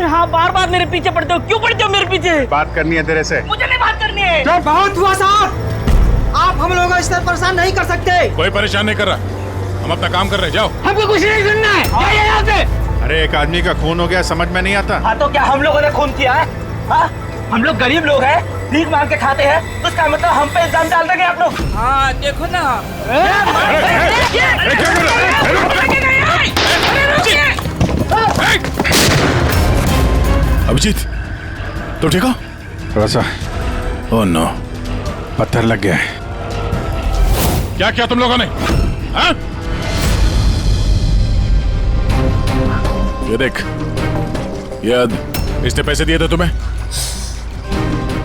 अरे हाँ, बार बार मेरे पीछे पड़ते हो, क्यों पड़ते हो मेरे पीछे? बात करनी है तेरे से। मुझे नहीं बात करनी है। तो बहुत हुआ साहब, आप हम लोगों को इस तरह परेशान नहीं कर सकते। कोई परेशान नहीं कर रहा, हम अपना काम कर रहे हैं, जाओ। हमको कुछ नहीं सुनना है, जाइए यहाँ से। अरे एक आदमी का खून हो गया, समझ में नहीं आता। हाँ तो क्या हम लोगों ने खून किया है? हाँ, हम लोग गरीब लोग हैं, भीख मांग के खाते हैं, उसका मतलब हम पे इल्जाम डाल देंगे आप लोग? हाँ देखो ना। अभिजीत, तो ठीक हो? थोड़ा सा ओह नो, पत्थर लग गया है। क्या किया तुम लोगों ने? हाँ? ये देख, इसने पैसे दिए थे तुम्हें?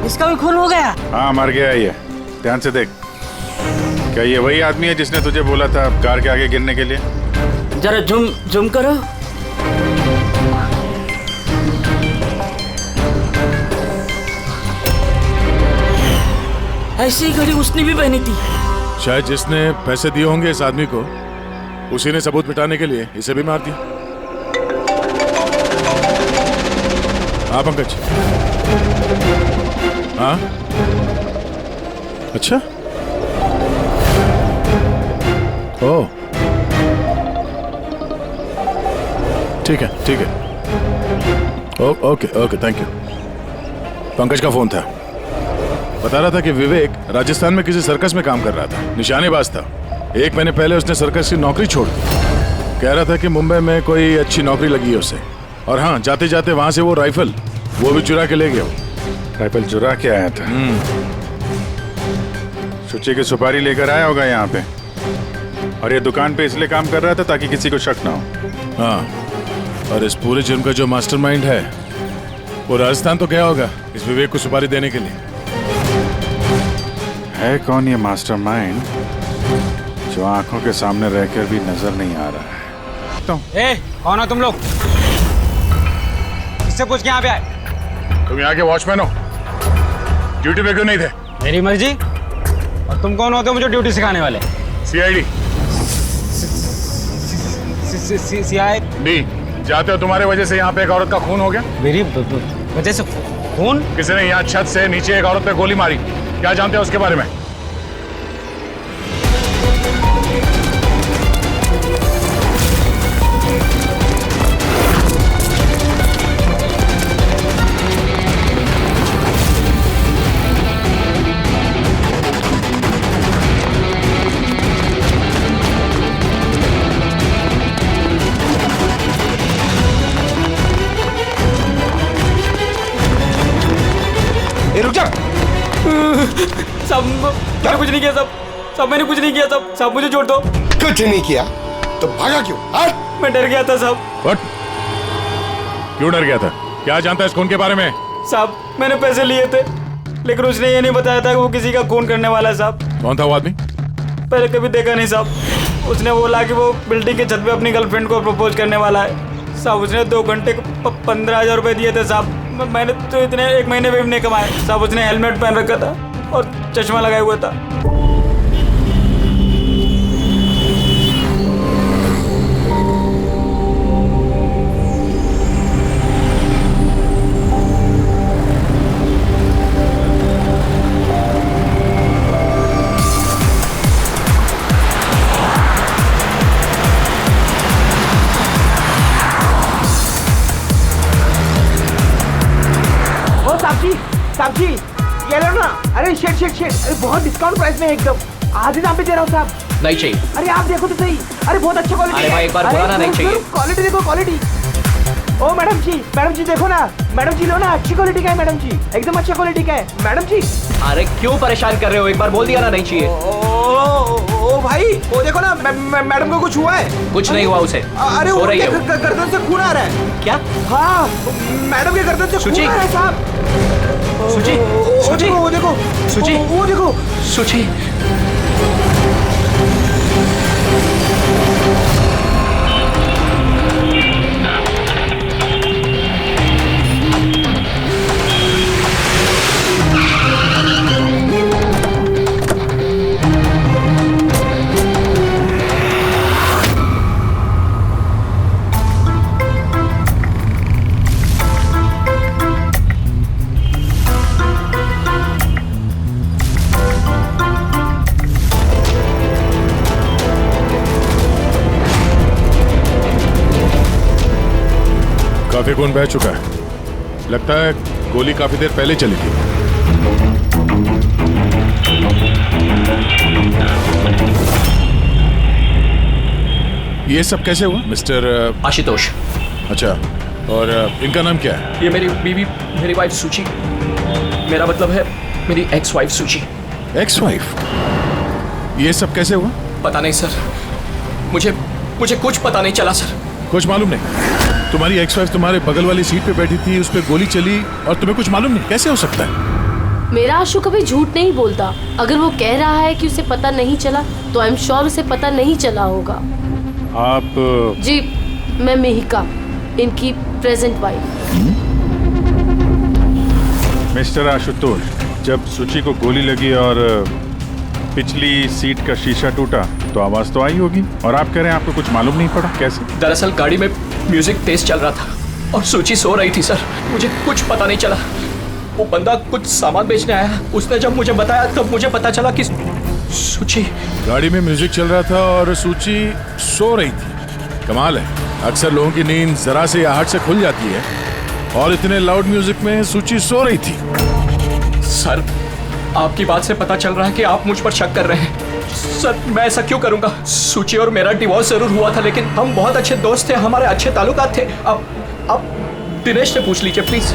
इसका भी खून हो गया? हाँ मर गया ये, ध्यान से देख। क्या ये वही आदमी है जिसने तुझे बोला था कार के आगे गिरने के लिए? जरा जूम करो। ऐसी घड़ी उसने भी पहनी थी। शायद जिसने पैसे दिए होंगे इस आदमी को, उसी ने सबूत मिटाने के लिए इसे भी मार दिया। हाँ पंकज। हाँ अच्छा, ओह ठीक है ठीक है, okay okay thank you. Pankaj का फोन था, बता रहा था कि विवेक राजस्थान में किसी सर्कस में काम कर रहा था, निशानेबाज था। 1 महीने पहले उसने सर्कस की नौकरी छोड़ दी। कह रहा था कि मुंबई में कोई अच्छी नौकरी लगी है उसे, और हाँ जाते जाते वहां से वो राइफल वो भी चुरा के ले गया। राइफल चुरा के आया था? शुचि की सुपारी लेकर आया होगा यहाँ पे, और ये दुकान पे इसलिए काम कर रहा था ताकि किसी को शक ना हो। हाँ, और इस पूरे जुर्म का जो मास्टरमाइंड है वो राजस्थान तो गया होगा इस विवेक को सुपारी देने के लिए। है कौन ये मास्टरमाइंड जो आंखों के सामने रहकर भी नजर नहीं आ रहा है? तो कौन हो तुम लोग? इससे पूछ के यहाँ पे आए? तुम यहाँ के वॉचमैन हो, ड्यूटी पे क्यों नहीं थे? मेरी मर्जी। और तुम कौन होते हो मुझे ड्यूटी सिखाने वाले? CID। CID? जाते हो, तुम्हारे वजह से यहाँ पे एक औरत का खून हो गया। मेरी वजह से खून? किसी ने यहाँ छत से नीचे एक औरत पे गोली मारी, क्या जानते हो उसके बारे में? रुक जा। सब मैंने कुछ नहीं किया, सब मैंने कुछ नहीं किया, सब मुझे छोड़ दो। कुछ नहीं किया तो भागा क्यों? मैं डर गया था सब। What? क्यों डर गया था? क्या जानता है इस खून के बारे में? साहब मैंने पैसे लिए थे, लेकिन उसने ये नहीं बताया था कि वो किसी का खून करने वाला है साहब। कौन था वो आदमी? पहले कभी देखा नहीं साहब। उसने बोला कि वो बिल्डिंग के छत पे अपनी गर्लफ्रेंड को प्रपोज करने वाला है साहब। उसने 2 घंटे को 15,000 रुपए दिए थे साहब। मैंने तो इतने 1 महीने में भी नहीं कमाए साहब। उसने हेलमेट पहन रखा था और चश्मा लगाया हुआ था। साहब जी ये लो ना। अरे शेट, अरे बहुत डिस्काउंट प्राइस में एकदम आधे दाम पे दे रहा हूँ साहब। नहीं चाहिए। अरे आप देखो तो सही, अरे बहुत अच्छा क्वालिटी। अरे भाई एक बार बोला ना नहीं चाहिए। क्वालिटी देखो, क्वालिटी। ओ मैडम जी देखो ना, मैडम जी लो ना, अच्छी क्वालिटी का है मैडम जी, एकदम अच्छा क्वालिटी का है मैडम जी। अरे क्यों परेशान कर रहे हो? एक बार बोल दिया ना नहीं चाहिए। ओ भाई वो देखो ना, मैडम को कुछ हुआ है? कुछ नहीं हुआ उसे। अरे सो वो रही है वो। गर्दन से खून आ रहा है। क्या? हाँ मैडम के गर्दन से खून आ रहा है साहब। सुची, वो देखो सुची, वो देखो सुची। काफी खून बह चुका है, लगता है गोली काफी देर पहले चली थी। ये सब कैसे हुआ मिस्टर? आशुतोष, अच्छा, और इनका नाम क्या है? ये मेरी बीवी, मेरी वाइफ सूची। मेरा मतलब है मेरी एक्स वाइफ सूची। Ex wife? ये सब कैसे हुआ? पता नहीं सर, मुझे कुछ पता नहीं चला सर। कुछ मालूम नहीं? तुम्हारी एक्स वाइफ तुम्हारे बगल वाली सीट पे बैठी थी, उस पर गोली चली और तुम्हें कुछ मालूम नहीं? कैसे हो सकता है? मेरा आशु कभी झूठ नहीं बोलता। अगर वो कह रहा है कि उसे पता नहीं चला तो आई एम श्योर उसे पता नहीं चला होगा। आप जी, मैं मेहिका, इनकी प्रेजेंट वाइफ। मिस्टर आशुतोष, जब सूची को गोली लगी और पिछली सीट का शीशा टूटा तो आवाज तो आई होगी, और आप कह रहे हैं आपको कुछ मालूम नहीं पड़ा? कैसे? दरअसल गाड़ी में म्यूजिक तेज चल रहा था और सूची सो रही थी सर। मुझे कुछ पता नहीं चला। वो बंदा कुछ सामान बेचने आया, उसने जब मुझे बताया तब मुझे पता चला कि सूची। गाड़ी में म्यूजिक चल रहा था और सूची सो रही थी। कमाल है, अक्सर लोगों की नींद जरा से आहट से खुल जाती है और इतने लाउड म्यूजिक में सूची सो रही थी। सर, आपकी बात से पता चल रहा है कि आप मुझ पर शक कर रहे हैं। सर, मैं ऐसा क्यों करूंगा? सूची और मेरा डिवोर्स जरूर हुआ था, लेकिन हम बहुत अच्छे दोस्त थे, हमारे अच्छे ताल्लुकात थे। अब दिनेश से पूछ लीजिए प्लीज।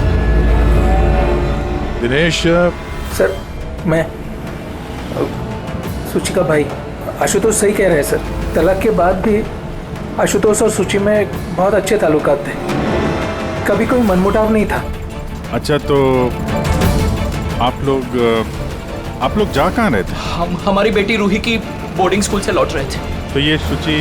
दिनेश? सर, मैं सूची का भाई। आशुतोष सही कह रहे हैं सर, तलाक के बाद भी आशुतोष और सूची में बहुत अच्छे ताल्लुकात थे, कभी कोई मनमुटाव नहीं था। अच्छा, तो आप लोग जा कहाँ रहे थे? हमारी बेटी रूही की बोर्डिंग स्कूल से लौट रहे थे। तो ये सूची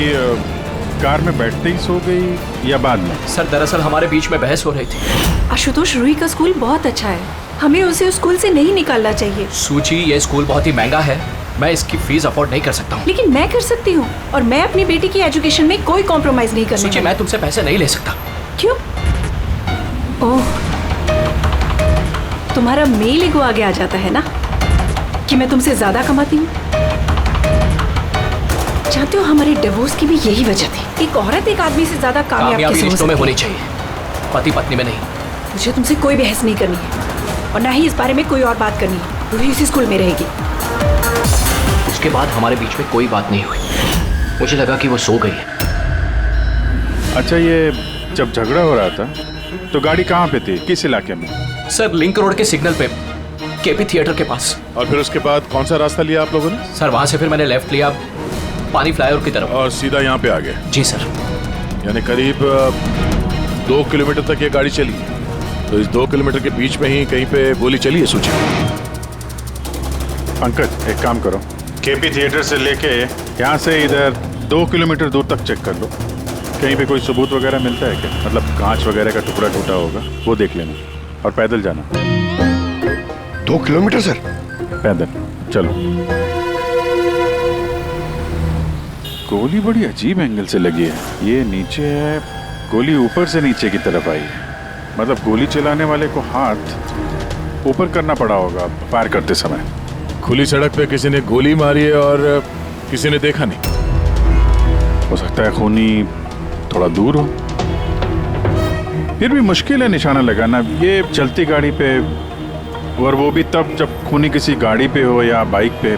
कार में बैठते ही सो गई या बाद में? सर, दरअसल हमारे बीच में बहस हो रही थी। आशुतोष, रूही का स्कूल बहुत अच्छा है, हमें उसे उस स्कूल से नहीं निकालना चाहिए। सूची, ये स्कूल बहुत ही महंगा है, मैं इसकी फीस अफोर्ड नहीं कर सकता हूँ। लेकिन मैं कर सकती हूँ, और मैं अपनी बेटी की एजुकेशन में कोई कॉम्प्रोमाइज नहीं करने सूची, वाली। मैं तुमसे पैसे नहीं ले सकता। क्यों? ओह, तुम्हारा मेल ईगो आगे आ जाता है ना कि मैं तुमसे ज्यादा कमाती हूँ। जानते हो, हमारे डिवोर्स की भी यही वजह थी। एक औरत एक आदमी से ज्यादा कामयाब कैसे हो रिश्तों में सकती होनी है? चाहिए, पति पत्नी में नहीं। मुझे तुमसे कोई बहस नहीं करनी है और ना ही इस बारे में कोई और बात करनी है। रूही इसी स्कूल में रहेगी। उसके बाद हमारे बीच में कोई बात नहीं हुई, मुझे लगा कि वो सो गई है। अच्छा, ये जब झगड़ा हो रहा था तो गाड़ी कहाँ पे थी, किस इलाके में? सर, लिंक रोड के सिग्नल पे, केपी थिएटर के पास। और फिर उसके बाद कौन सा रास्ता लिया आप लोगों ने? सर, वहां से फिर मैंने लेफ्ट लिया पानी फ्लाईओवर की तरफ। और सीधा यहाँ पे आ गए? जी सर। यानी करीब 2 किलोमीटर तक ये गाड़ी चली, तो इस 2 किलोमीटर के बीच में ही कहीं पे गोली चली है सूची। पंकज, एक काम करो, केपी थिएटर से लेके यहाँ से इधर 2 किलोमीटर दूर तक चेक कर लो, कहीं पे कोई सबूत वगैरह मिलता है क्या? मतलब कांच वगैरह का टुकड़ा टूटा होगा, वो देख लेना। और पैदल जाना। 2 किलोमीटर सर? पैदल चलो। गोली बड़ी अजीब एंगल से लगी है, ये नीचे है, गोली ऊपर से नीचे की तरफ आई है। मतलब गोली चलाने वाले को हाथ ऊपर करना पड़ा होगा फायर करते समय। खुली सड़क पे किसी ने गोली मारी है और किसी ने देखा नहीं। हो सकता है खूनी थोड़ा दूर हो, फिर भी मुश्किल है निशाना लगाना ये चलती गाड़ी पे, और वो भी तब जब खूनी किसी गाड़ी पे हो या बाइक पे।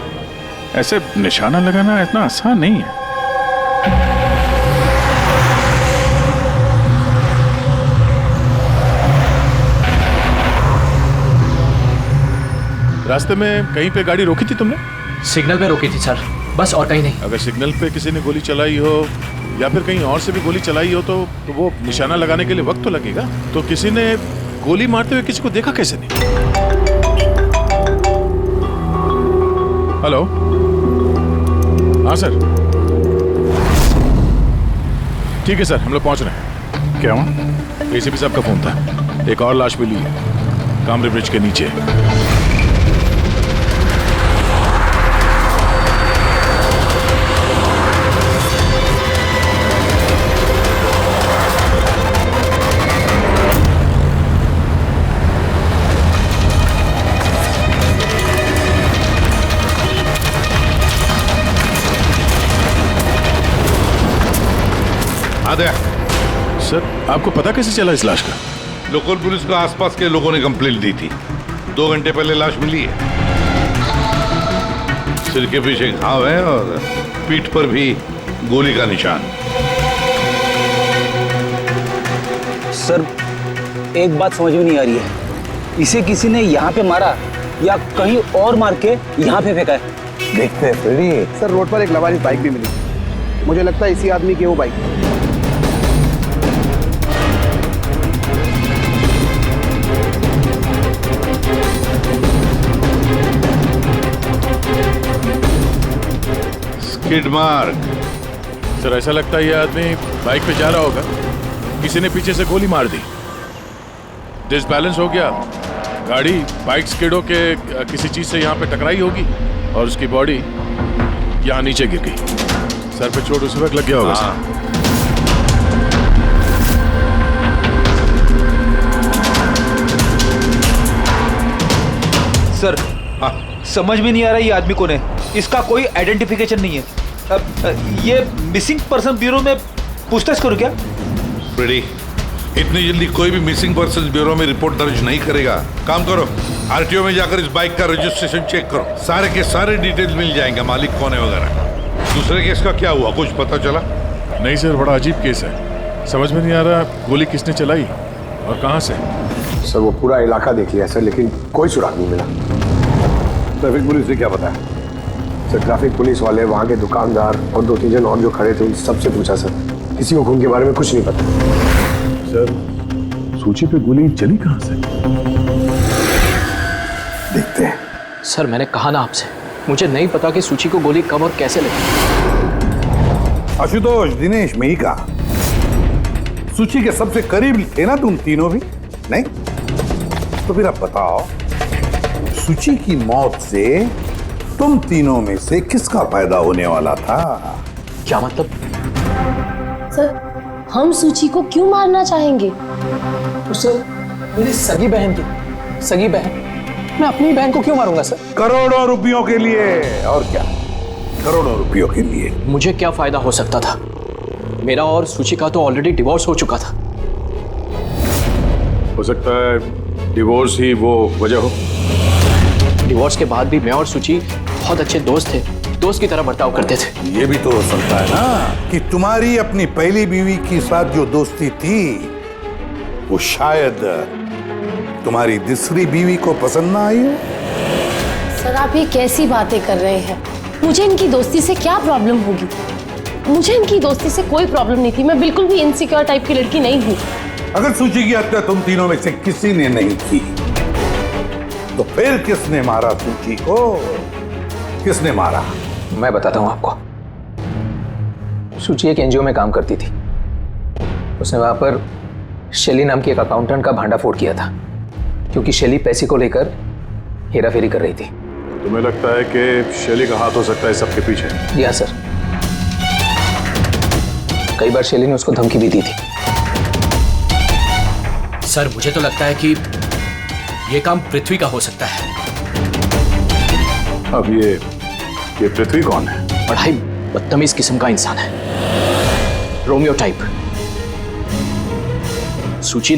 ऐसे निशाना लगाना इतना आसान नहीं है। रास्ते में कहीं पे गाड़ी रोकी थी तुमने? सिग्नल पे रोकी थी सर, बस, और कहीं नहीं। अगर सिग्नल पे किसी ने गोली चलाई हो या फिर कहीं और से भी गोली चलाई हो तो वो निशाना लगाने के लिए वक्त तो लगेगा। तो किसी ने गोली मारते हुए किसी को देखा कैसे नहीं? हेलो, हाँ सर, ठीक है सर, हम लोग पहुंच रहे हैं। क्या हुआ? एसीपी साहब का फोन था, एक और लाश मिली है कामरे ब्रिज के नीचे। सर आपको पता कैसे चला इस लाश का? लोकल पुलिस को आसपास के लोगों ने कंप्लेंट दी थी। 2 घंटे पहले लाश मिली है। सिर के पीछे घाव है और पीठ पर भी गोली का निशान। सर एक बात समझ में नहीं आ रही है, इसे किसी ने यहाँ पे मारा या कहीं और मार के यहाँ पे फेंका है? देखते हैं फ्रेडी। सर रोड पर एक लवारिस बाइक भी मिली, मुझे लगता है इसी आदमी की वो बाइक। Skid mark. सर ऐसा लगता है ये आदमी बाइक पे जा रहा होगा, किसी ने पीछे से गोली मार दी, डिसबैलेंस हो गया, गाड़ी बाइक स्किड होके किसी चीज से यहाँ पे टकराई होगी और उसकी बॉडी यहाँ नीचे गिर गई। सर पे चोट उसी वक्त लग गया होगा। सर समझ में नहीं आ रहा ये आदमी कौन है, इसका कोई आइडेंटिफिकेशन नहीं है। ये मिसिंग पर्सन ब्यूरो में पूछताछ करूं क्या? फ्रेडी, इतनी जल्दी कोई भी मिसिंग पर्सन ब्यूरो में रिपोर्ट दर्ज नहीं करेगा। काम करो, आरटीओ में जाकर इस बाइक का रजिस्ट्रेशन चेक करो, सारे के सारे डिटेल्स मिल जाएंगे, मालिक कौन है वगैरह। दूसरे केस का क्या हुआ, कुछ पता चला? नहीं सर, बड़ा अजीब केस है, समझ में नहीं आ रहा गोली किसने चलाई और कहां से। सर वो पूरा इलाका देख लिया सर, लेकिन कोई सुराग नहीं मिला। ट्रैफिक पुलिस से क्या पता है? सर ट्रैफिक पुलिस वाले, वहाँ के दुकानदार और 2-3 जन और जो खड़े थे उन सबसे पूछा सर, किसी को खून के बारे में कुछ नहीं पता। सर सूची पे गोली चली कहां से? देखते हैं। सर मैंने कहा ना आपसे, मुझे नहीं पता कि सूची को गोली कब और कैसे लगी। आशुतोष, दिनेश, मेहिका, सूची के सबसे करीब थे ना तुम तीनों भी? नहीं? तो फिर अब बताओ, सूची की मौत से तुम तीनों में से किसका फायदा होने वाला था? क्या मतलब? सर हम सूची को क्यों मारना चाहेंगे? तो सर मेरी सगी बहन थी, सगी बहन, मैं अपनी बहन को क्यों मारूंगा सर? करोड़ों रुपयों के लिए। और क्या? करोड़ों रुपयों के लिए। मुझे क्या फायदा हो सकता था? मेरा और सूची का तो ऑलरेडी डिवोर्स हो चुका था। हो सकता है डिवोर्स ही वो वजह हो। डिवोर्स के बाद भी मैं और सूची बहुत अच्छे दोस्त थे, दोस्त की तरह बर्ताव करते थे। ये भी तो हो सकता है ना कि तुम्हारी अपनी पहली बीवी के साथ जो दोस्ती थी वो शायद तुम्हारी दूसरी बीवी को पसंद ना आई हो। सर आप ये कैसी बातें कर रहे हैं? मुझे इनकी दोस्ती से क्या प्रॉब्लम होगी? मुझे इनकी दोस्ती से कोई प्रॉब्लम नहीं थी, मैं बिल्कुल भी इनसिक्योर टाइप की लड़की नहीं हूँ। अगर सूची की हत्या तुम तीनों में से किसी ने नहीं की तो फिर किसने मारा सूची को? किसने मारा? मैं बताता हूँ आपको। सूची एक एनजीओ में काम करती थी, उसने वहां पर शैली नाम की एक अकाउंटेंट का भांडाफोड़ किया था, क्योंकि शैली पैसे को लेकर हेराफेरी कर रही थी। तुम्हें लगता है कि शैली का हाथ हो सकता है सबके पीछे? जी हाँ सर, कई बार शैली ने उसको धमकी भी दी थी। सर मुझे तो लगता है कि ये काम पृथ्वी का हो सकता है। अब ये पृथ्वी कौन है? बड़ा ही बदतमीज किस्म का इंसान है, रोमियो टाइप। सूची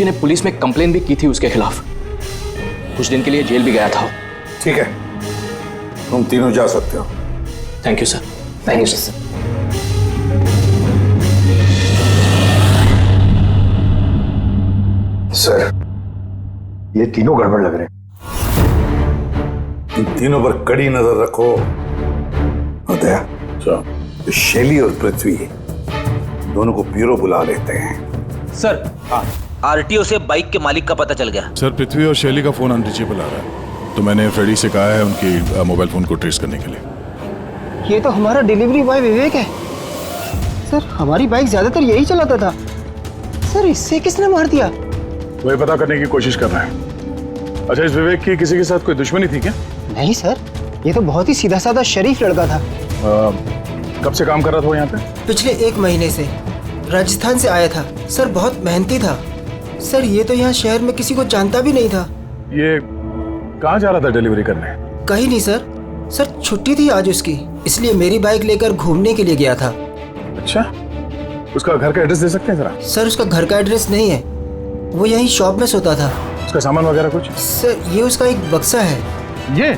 ने पुलिस में कंप्लेन भी की थी उसके खिलाफ, कुछ दिन के लिए जेल भी गया था। ठीक है, तुम तीनों जा सकते हो। Thank you sir. Thank you sir. Sir ये तीनों गड़बड़ लग रहे हैं। इन तीनों पर कड़ी नजर रखो। होता तो शैली और पृथ्वी दोनों को ब्यूरो बुला लेते हैं। सर आरटीओ से बाइक के मालिक का पता चल गया। सर पृथ्वी और शैली का फोन अनरीचेबल आ रहा है, तो मैंने फ्रेडी से कहा है उनकी मोबाइल फोन को ट्रेस करने के लिए। ये तो हमारा डिलीवरी बॉय विवेक है सर, हमारी बाइक ज्यादातर यही चलाता था सर, इससे किसने मार दिया? वही पता करने की कोशिश कर रहे हैं। अच्छा, इस विवेक की किसी के साथ कोई दुश्मनी थी क्या? नहीं सर, ये तो बहुत ही सीधा साधा शरीफ लड़का था। कब से काम कर रहा था वो यहाँ पे? पिछले 1 महीने से, राजस्थान से आया था सर, बहुत मेहनती था सर। ये तो यहाँ शहर में किसी को जानता भी नहीं था। ये कहाँ जा रहा था डिलीवरी करने? कहीं नहीं सर, छुट्टी थी आज उसकी, इसलिए मेरी बाइक लेकर घूमने के लिए गया था। अच्छा, उसका घर का एड्रेस दे सकते हैं जरा? सर उसका घर का एड्रेस नहीं है, वो यहीं शॉप में सोता था। उसका सामान वगैरह कुछ? सर ये उसका एक बक्सा है। ये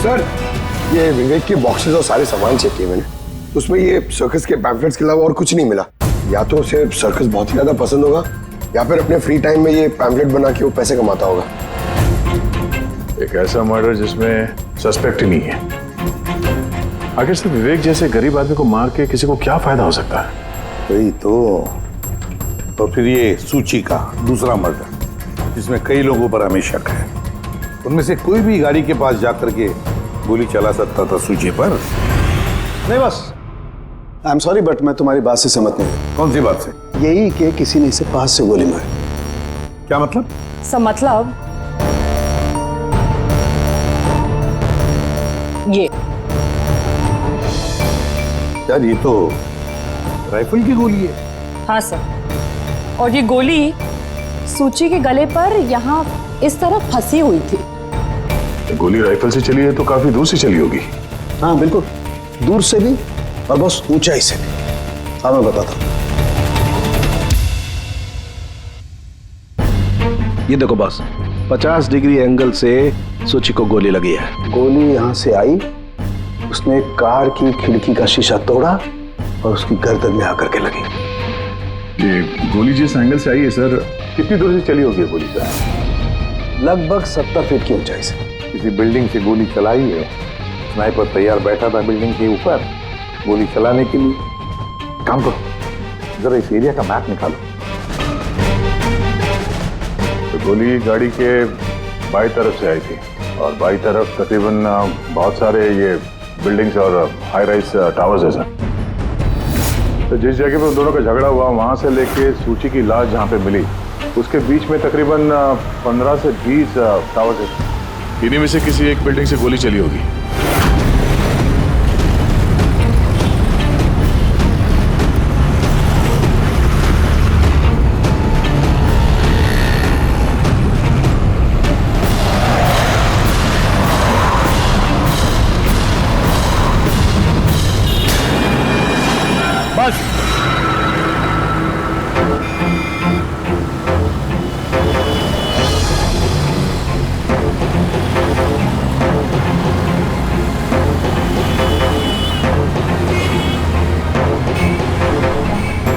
सर ये विवेक के बॉक्सेस और सारे सामान चेक किए मैंने, उसमें ये सर्कस के पैम्फलेट्स के अलावा और कुछ नहीं मिला। या तो उसे सर्कस बहुत ही ज्यादा पसंद होगा या फिर अपने फ्री टाइम में ये पैम्फलेट बना के वो पैसे कमाता होगा। एक ऐसा मर्डर जिसमें सस्पेक्ट ही नहीं है। आखिर सिर्फ विवेक जैसे गरीब आदमी को मार के किसी को क्या फायदा हो सकता है? वही तो फिर ये सूची का दूसरा मर्डर जिसमें कई लोगों पर हमें शक है, उनमें से कोई भी गाड़ी के पास जाकर के गोली चला सकता था सूची पर? नहीं बस आई एम सॉरी बट मैं तुम्हारी बात से सहमत नहीं हूँ। कौन सी बात से? यही कि किसी ने इसे पास से गोली मारी। क्या मतलब? सब मतलब ये यार ये तो राइफल की गोली है। हाँ सर, और ये गोली सूची के गले पर यहाँ इस तरह फंसी हुई थी। गोली राइफल से चली है तो काफी दूर से चली होगी। हाँ बिल्कुल, दूर से भी और बस ऊंचाई से भी। हाँ मैं बताता हूँ। ये देखो बस 50 डिग्री एंगल से सूची को गोली लगी है। गोली यहाँ से आई, उसने कार की खिड़की का शीशा तोड़ा और उसकी गर्दन में आकर के लगी। ये गोली जिस एंगल से आई है सर, कितनी दूर से चली होगी गोली सर? लगभग 70 फीट की ऊंचाई से। किसी बिल्डिंग से गोली चलाई है, स्नाइपर तैयार बैठा था बिल्डिंग के ऊपर गोली चलाने के लिए। काम करो, जरा इस एरिया का मैप निकालो। तो गोली गाड़ी के बाई तरफ से आई थी और बाई तरफ तकरीबन बहुत सारे ये बिल्डिंग्स और हाई राइज टावर्स है सर। तो जिस जगह पे उन दोनों का झगड़ा हुआ वहां से लेके सूची की लाश जहां पे मिली उसके बीच में तकरीबन 15 से 20 टावर्स है। इन्हीं में से किसी एक बिल्डिंग से गोली चली होगी। बस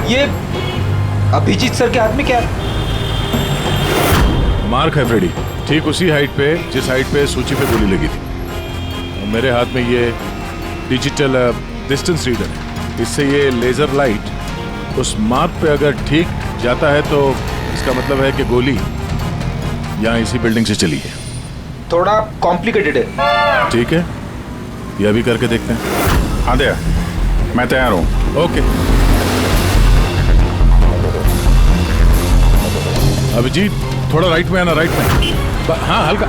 ये अभिजीत सर के हाथ में क्या है? मार्क है फ्रेडी, ठीक उसी हाइट पे जिस हाइट पे सूची पे गोली लगी थी। और मेरे हाथ में ये डिजिटल डिस्टेंस रीडर है। इससे ये लेजर लाइट उस मार्क पे अगर ठीक जाता है तो इसका मतलब है कि गोली यहाँ इसी बिल्डिंग से चली है। थोड़ा कॉम्प्लिकेटेड है। ठीक है, ये अभी करके देखते हैं। हाँ दया, मैं तैयार हूँ। ओके अभिजीत, थोड़ा राइट में आना, राइट में। हाँ हल्का,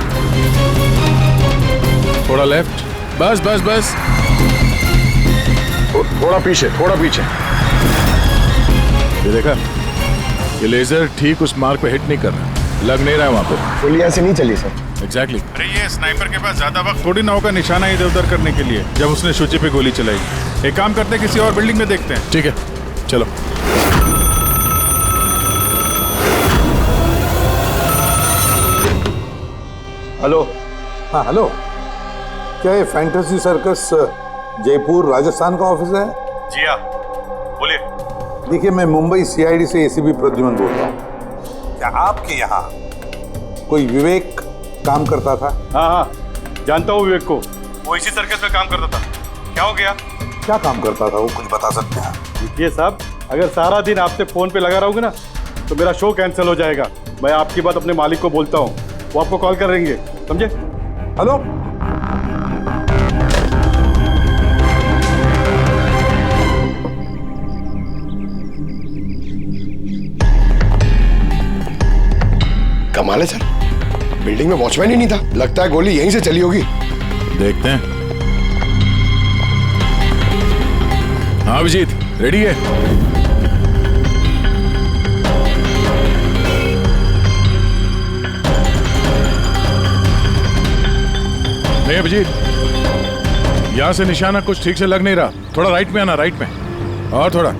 थोड़ा लेफ्ट, बस बस बस, थोड़ा पीछे, थोड़ा पीछे। ये देखा, ये लेजर ठीक उस मार्क पे हिट नहीं कर रहा, लग नहीं रहा है वहां पे। गोली ऐसे नहीं चली सर। एग्जैक्टली। अरे ये स्नाइपर के पास ज्यादा वक्त थोड़ी ना होगा निशाना इधर उधर करने के लिए जब उसने सूची पे गोली चलाई। एक काम करते हैं, किसी और बिल्डिंग में देखते हैं। ठीक है, चलो। हेलो। हाँ हेलो, क्या ये फैंटेसी सर्कस जयपुर राजस्थान का ऑफिस है? जी हाँ, बोलिए। देखिए मैं मुंबई सीआईडी से एसीपी प्रद्युमन बोल रहा हूँ। क्या आपके यहाँ कोई विवेक काम करता था? हाँ हाँ, जानता हूँ विवेक को, वो इसी सर्कस में काम करता था। क्या हो गया? क्या काम करता था वो, कुछ बता सकते हैं? देखिए साहब, अगर सारा दिन आपसे फोन पे लगा रहूंगा ना तो मेरा शो कैंसिल हो जाएगा। मैं आपकी बात अपने मालिक को बोलता हूँ, वो आपको कॉल करेंगे, समझे? हेलो। कमाल है सर, बिल्डिंग में वॉचमैन ही नहीं था। लगता है गोली यहीं से चली होगी। देखते हैं। हाँ अभिजीत, रेडी है? नहीं अभिजीत, यहाँ से निशाना कुछ ठीक से लग नहीं रहा, थोड़ा राइट में आना, राइट में, और थोड़ा।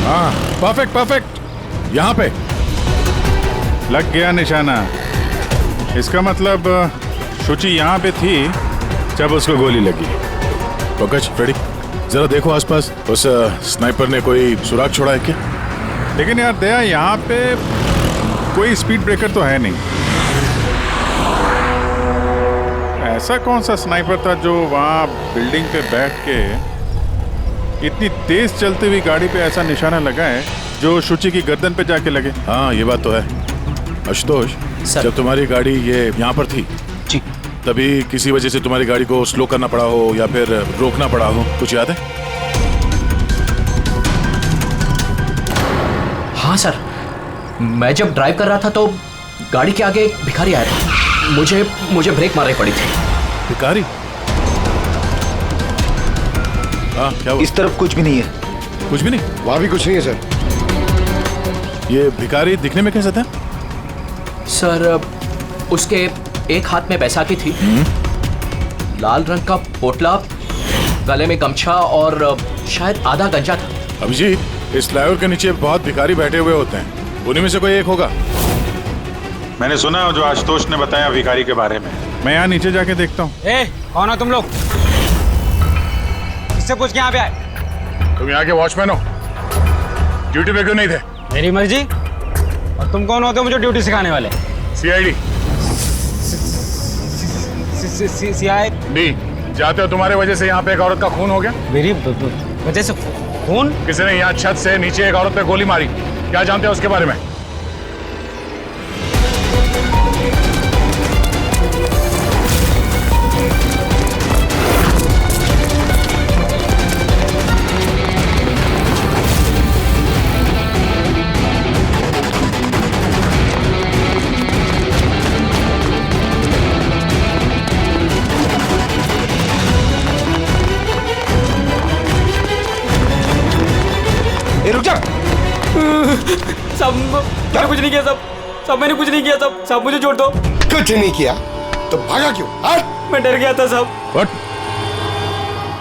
हाँ परफेक्ट परफेक्ट, यहाँ पे लग गया निशाना। इसका मतलब शुचि यहाँ पे थी जब उसको गोली लगी। पंकज, फ्रेडी, जरा देखो आसपास, उस स्नाइपर ने कोई सुराग छोड़ा है क्या? लेकिन यार दया, यहाँ पे कोई स्पीड ब्रेकर तो है नहीं। ऐसा कौन सा स्नाइपर था जो वहाँ बिल्डिंग पे बैठ के इतनी तेज चलती हुई गाड़ी पे ऐसा निशाना लगा है जो शुचि की गर्दन पे जाके लगे? हाँ ये बात तो है। आशुतोष, जब तुम्हारी गाड़ी ये यहाँ पर थी जी, तभी किसी वजह से तुम्हारी गाड़ी को स्लो करना पड़ा हो या फिर रोकना पड़ा हो, कुछ याद है? हाँ सर, मैं जब ड्राइव कर रहा था तो गाड़ी के आगे एक भिखारी आया था, मुझे ब्रेक मारनी पड़ी थी। भिखारी? हाँ क्या हुआ? इस तरफ कुछ भी नहीं है। कुछ भी नहीं? वहां भी कुछ नहीं है सर। ये भिखारी दिखने में कैसा था? सर उसके एक हाथ में बैसाखी थी, लाल रंग का पोटला, गले में गमछा और शायद आधा गंजा था। अभिजीत, इस फ्लाईओवर के नीचे बहुत भिखारी बैठे हुए होते हैं, उन्हीं में से कोई एक होगा। मैंने सुना जो आशुतोष ने बताया भिखारी के बारे में। मैं यहाँ नीचे जाके देखता हूँ। कौन हो तुम लोग? इससे पूछ के यहाँ पे आए? तुम यहाँ के वॉचमैन हो, ड्यूटी पे क्यों नहीं थे? मेरी मर्जी। और तुम कौन होते हो मुझे ड्यूटी सिखाने वाले? CID। CID? जाते हो, तुम्हारे वजह से यहाँ पे एक औरत का खून हो गया। मेरी वजह से खून? किसी ने यहाँ छत से नीचे एक औरत पे गोली मारी, क्या जानते हो उसके बारे में? रुक जा। सब मैंने कुछ नहीं किया, सब मैंने कुछ नहीं किया, सब मुझे छोड़ दो। कुछ नहीं किया तो भागा क्यों? मैं डर गया था सब। What?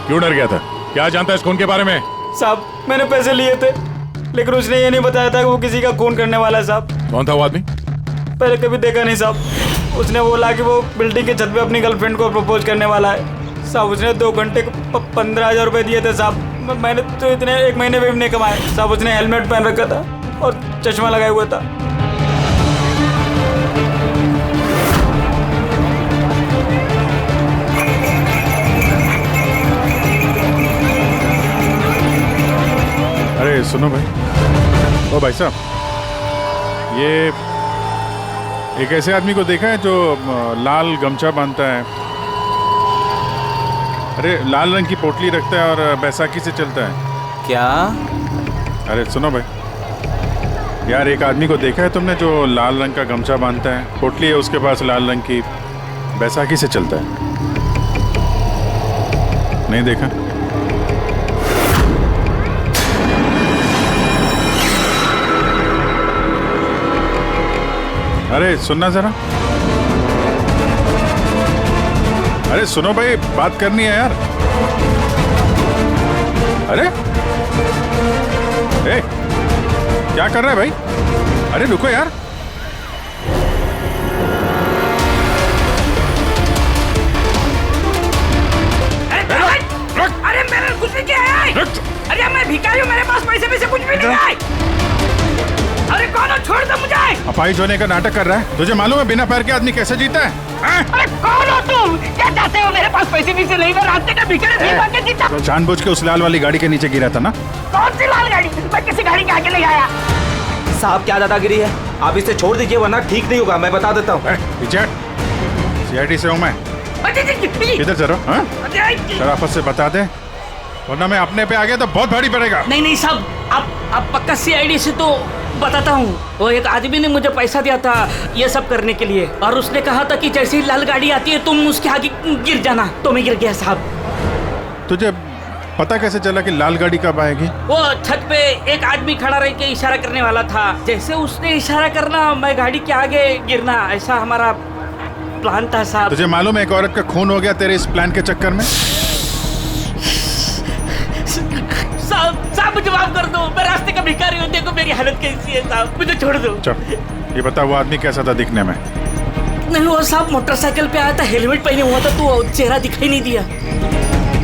क्यों डर गया था? क्या जानता है इस खून के बारे में? साहब मैंने पैसे लिए थे, लेकिन उसने ये नहीं बताया था कि वो किसी का खून करने वाला है। साहब कौन था वो आदमी? पहले कभी देखा नहीं साहब। उसने बोला कि वो बिल्डिंग की छत पे अपनी गर्लफ्रेंड को प्रपोज करने वाला है। साहब उसने 2 घंटे को 15,000 रुपए दिए थे साहब। मैंने तो इतने 1 महीने में भी नहीं कमाए साहब। उसने हेलमेट पहन रखा था और चश्मा लगाया हुआ था। अरे सुनो भाई, ओ भाई साहब, ये एक ऐसे आदमी को देखा है जो लाल गमछा बांधता है, अरे लाल रंग की पोटली रखता है और बैसाखी से चलता है? क्या? अरे सुनो भाई यार, एक आदमी को देखा है तुमने जो लाल रंग का गमछा बांधता है, पोटली है उसके पास लाल रंग की, बैसाखी से चलता है? नहीं देखा? अरे सुनना जरा, अरे सुनो भाई, बात करनी है यार। अरे ए, क्या कर रहा है भाई? अरे रुको यार। अरे मैंने कुछ नहीं किया है। अरे मैं भिखारी हूँ, मेरे पास पैसे कुछ भी नहीं है। अरे कौन हो? छोड़ दो मुझे। अपाहिज होने का नाटक कर रहा है। तुझे मालूम है बिना पैर के आदमी कैसे जीता है? अरे कौन हो तुम? क्या चाहते हो? मेरे पास पैसे नहीं, मैं रास्ते का भिखारी के जीता। तो जानबूझ के उस लाल वाली गाड़ी के नीचे गिरा था ना? कौन सी लाल गाड़ी? मैं किसी गाड़ी के आगे ले आया। साहब क्या दादागिरी है, आप इसे छोड़ दीजिए वरना ठीक नहीं होगा, मैं बता देता हूँ। CID से हूँ मैं। किधर चलो? शराफत से बता दे, वरना मैं अपने पे आ गया तो बहुत भारी पड़ेगा। नहीं साहब, आप पक्का CID से तो बताता हूँ। वो एक आदमी ने मुझे पैसा दिया था ये सब करने के लिए, और उसने कहा था कि जैसे ही लाल गाड़ी आती है तुम उसके आगे गिर जाना। तो मैं गिर गया साहब। तुझे पता कैसे चला कि लाल गाड़ी कब आएगी? वो छत पे एक आदमी खड़ा रह के इशारा करने वाला था, जैसे उसने इशारा करना मैं गाड़ी के आगे गिरना, ऐसा हमारा प्लान था साहब। तुझे मालूम है एक औरत का खून हो गया तेरे इस प्लान के चक्कर में? साहब मुझे माफ कर दो, मैं रास्ते का भिखारी हूँ, देखो मेरी हालत कैसी है साहब, मुझे छोड़ दो। चुप, ये बता वो आदमी कैसा था दिखने में? नहीं वो साहब मोटरसाइकिल पे आया था, हेलमेट पहने हुआ था, तो चेहरा दिखाई नहीं दिया।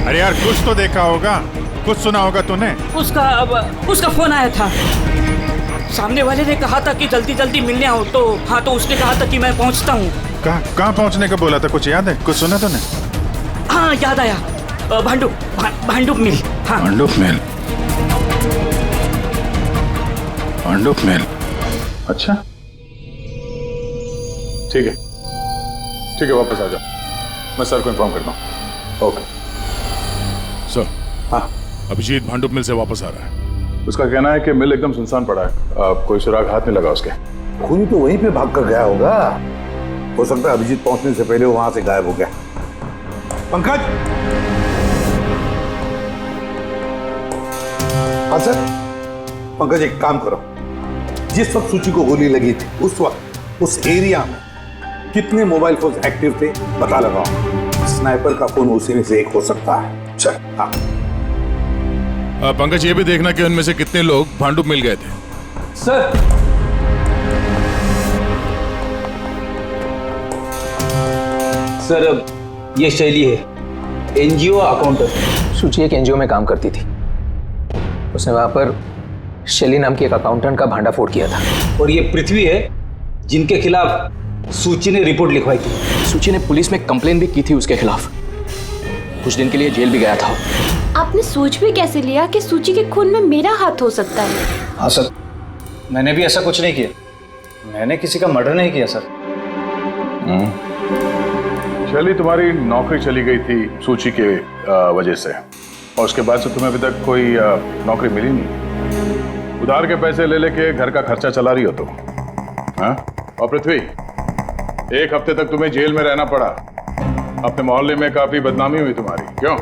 अरे यार कुछ तो देखा होगा, कुछ सुना होगा तूने? उसका फोन आया था, सामने वाले ने कहा था कि जल्दी जल्दी मिलने आओ, तो हाँ तो उसने कहा था कि मैं पहुंचता हूँ। कहाँ पहुंचने का बोला था, कुछ याद है, कुछ सुना तूने? हाँ याद आया, भांडुप मिल। हाँ भांडुप मिल। अच्छा ठीक है वापस आ जाओ, मैं सर को इन्फॉर्म करता हूँ। Okay sir. हाँ अभिजीत भांडुप मिल से वापस आ रहा है। उसका कहना है कि मिल एकदम सुनसान पड़ा है, कोई सुराग हाथ नहीं लगा उसके। खूनी तो वहीं पे भाग कर गया होगा, हो सकता है अभिजीत पहुंचने से पहले वो वहां से गायब हो गया। पंकज। हाँ सर। पंकज एक काम करो, जिस वक्त सूची को गोली लगी थी उस वक्त उस एरिया में कितने मोबाइल फोन एक्टिव थे पता लगाओ। स्नाइपर का फोन उसी में से एक हो सकता है। चल हाँ। पंकज ये भी देखना कि उनमें से कितने लोग भांडुप मिल गए थे। सर सर ये शैली है, एनजीओ अकाउंटेंट। सूची एक एनजीओ में काम करती थी, उसने वहां पर शैली नाम की एक अकाउंटेंट का भांडाफोड़ किया था। और ये पृथ्वी है जिनके खिलाफ सूची ने रिपोर्ट लिखवाई थी। सूची ने पुलिस में कंप्लेन भी की थी उसके खिलाफ, कुछ दिन के लिए जेल भी गया था। आपने सोच भी कैसे लिया कि सूची के खून में मेरा हाथ हो सकता है? हाँ सर, मैंने भी ऐसा कुछ नहीं किया, मैंने किसी का मर्डर नहीं किया सर। शैली तुम्हारी नौकरी चली गई थी सूची के वजह से, और उसके बाद से तुम्हें अभी तक कोई नौकरी मिली नहीं। उधार के पैसे ले लेके घर का खर्चा चला रही हो तुम। हाँ? और पृथ्वी, एक हफ्ते तक तुम्हें जेल में रहना पड़ा, अपने मोहल्ले में काफी बदनामी हुई तुम्हारी। क्यों?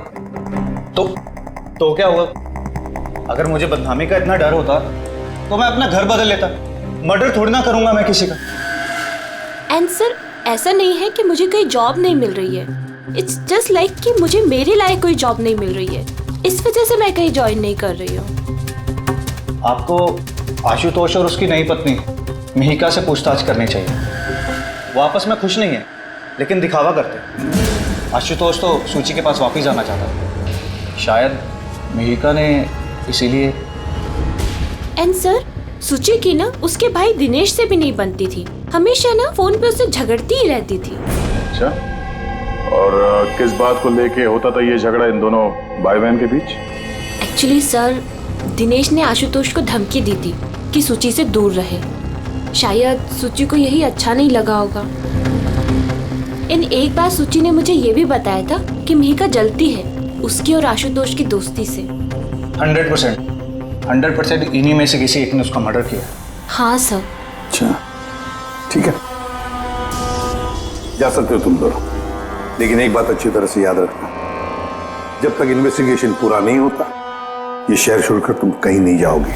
तो क्या हुआ? अगर मुझे बदनामी का इतना डर होता तो मैं अपना घर बदल लेता, मर्डर थोड़ी ना करूंगा मैं किसी का। एंड सर ऐसा नहीं है कि मुझे कोई जॉब नहीं मिल रही है, इट्स जस्ट लाइक कि मुझे मेरे लायक कोई जॉब नहीं मिल रही है, इस वजह से मैं कहीं ज्वाइन नहीं कर रही हूँ। आपको आशुतोष और उसकी नई पत्नी मिहिका से पूछताछ करनी चाहिए। वो आपस में खुश नहीं है लेकिन दिखावा करते। आशुतोष तो सूची के पास वापस जाना चाहता है, शायद मिहिका ने इसीलिए। एंड सर सूची की ना उसके भाई दिनेश से भी नहीं बनती थी, हमेशा ना फोन पे उससे झगड़ती ही रहती थी। अच्छा, और किस बात को लेके होता था ये झगड़ा इन दोनों भाई बहन के बीच? एक्चुअली सर दिनेश ने आशुतोष को धमकी दी थी कि सूची से दूर रहे, शायद सूची को यही अच्छा नहीं लगा होगा। इन एक बार सूची ने मुझे ये भी बताया था कि मिहिका जलती है उसकी और आशुतोष की दोस्ती से। 100% इन्हीं में से किसी एक ने उसका मर्डर किया। हाँ सर। अच्छा ठीक है, जा सकते हो तुम दोनों, लेकिन एक बात अच्छी तरह से याद रखना, जब तक इन्वेस्टिगेशन पूरा नहीं होता ये शहर छोड़कर तुम कहीं नहीं जाओगे।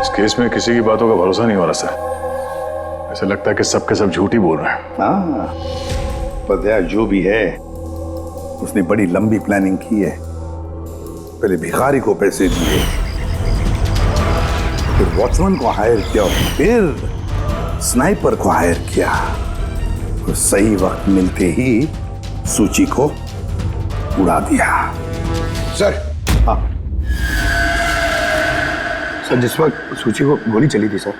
इस केस में किसी की बातों का भरोसा नहीं हो रहा सर, ऐसा लगता है कि सब के सब झूठी बोल रहे हैं। हाँ, पता जो भी है उसने बड़ी लंबी प्लानिंग की है। पहले भिखारी को पैसे दिए, फिर वॉचमैन को हायर किया, फिर स्नाइपर को हायर किया, और सही वक्त मिलते ही सूची को उड़ा दिया। सर। हाँ सर, जिस वक्त सूची को गोली चली थी सर,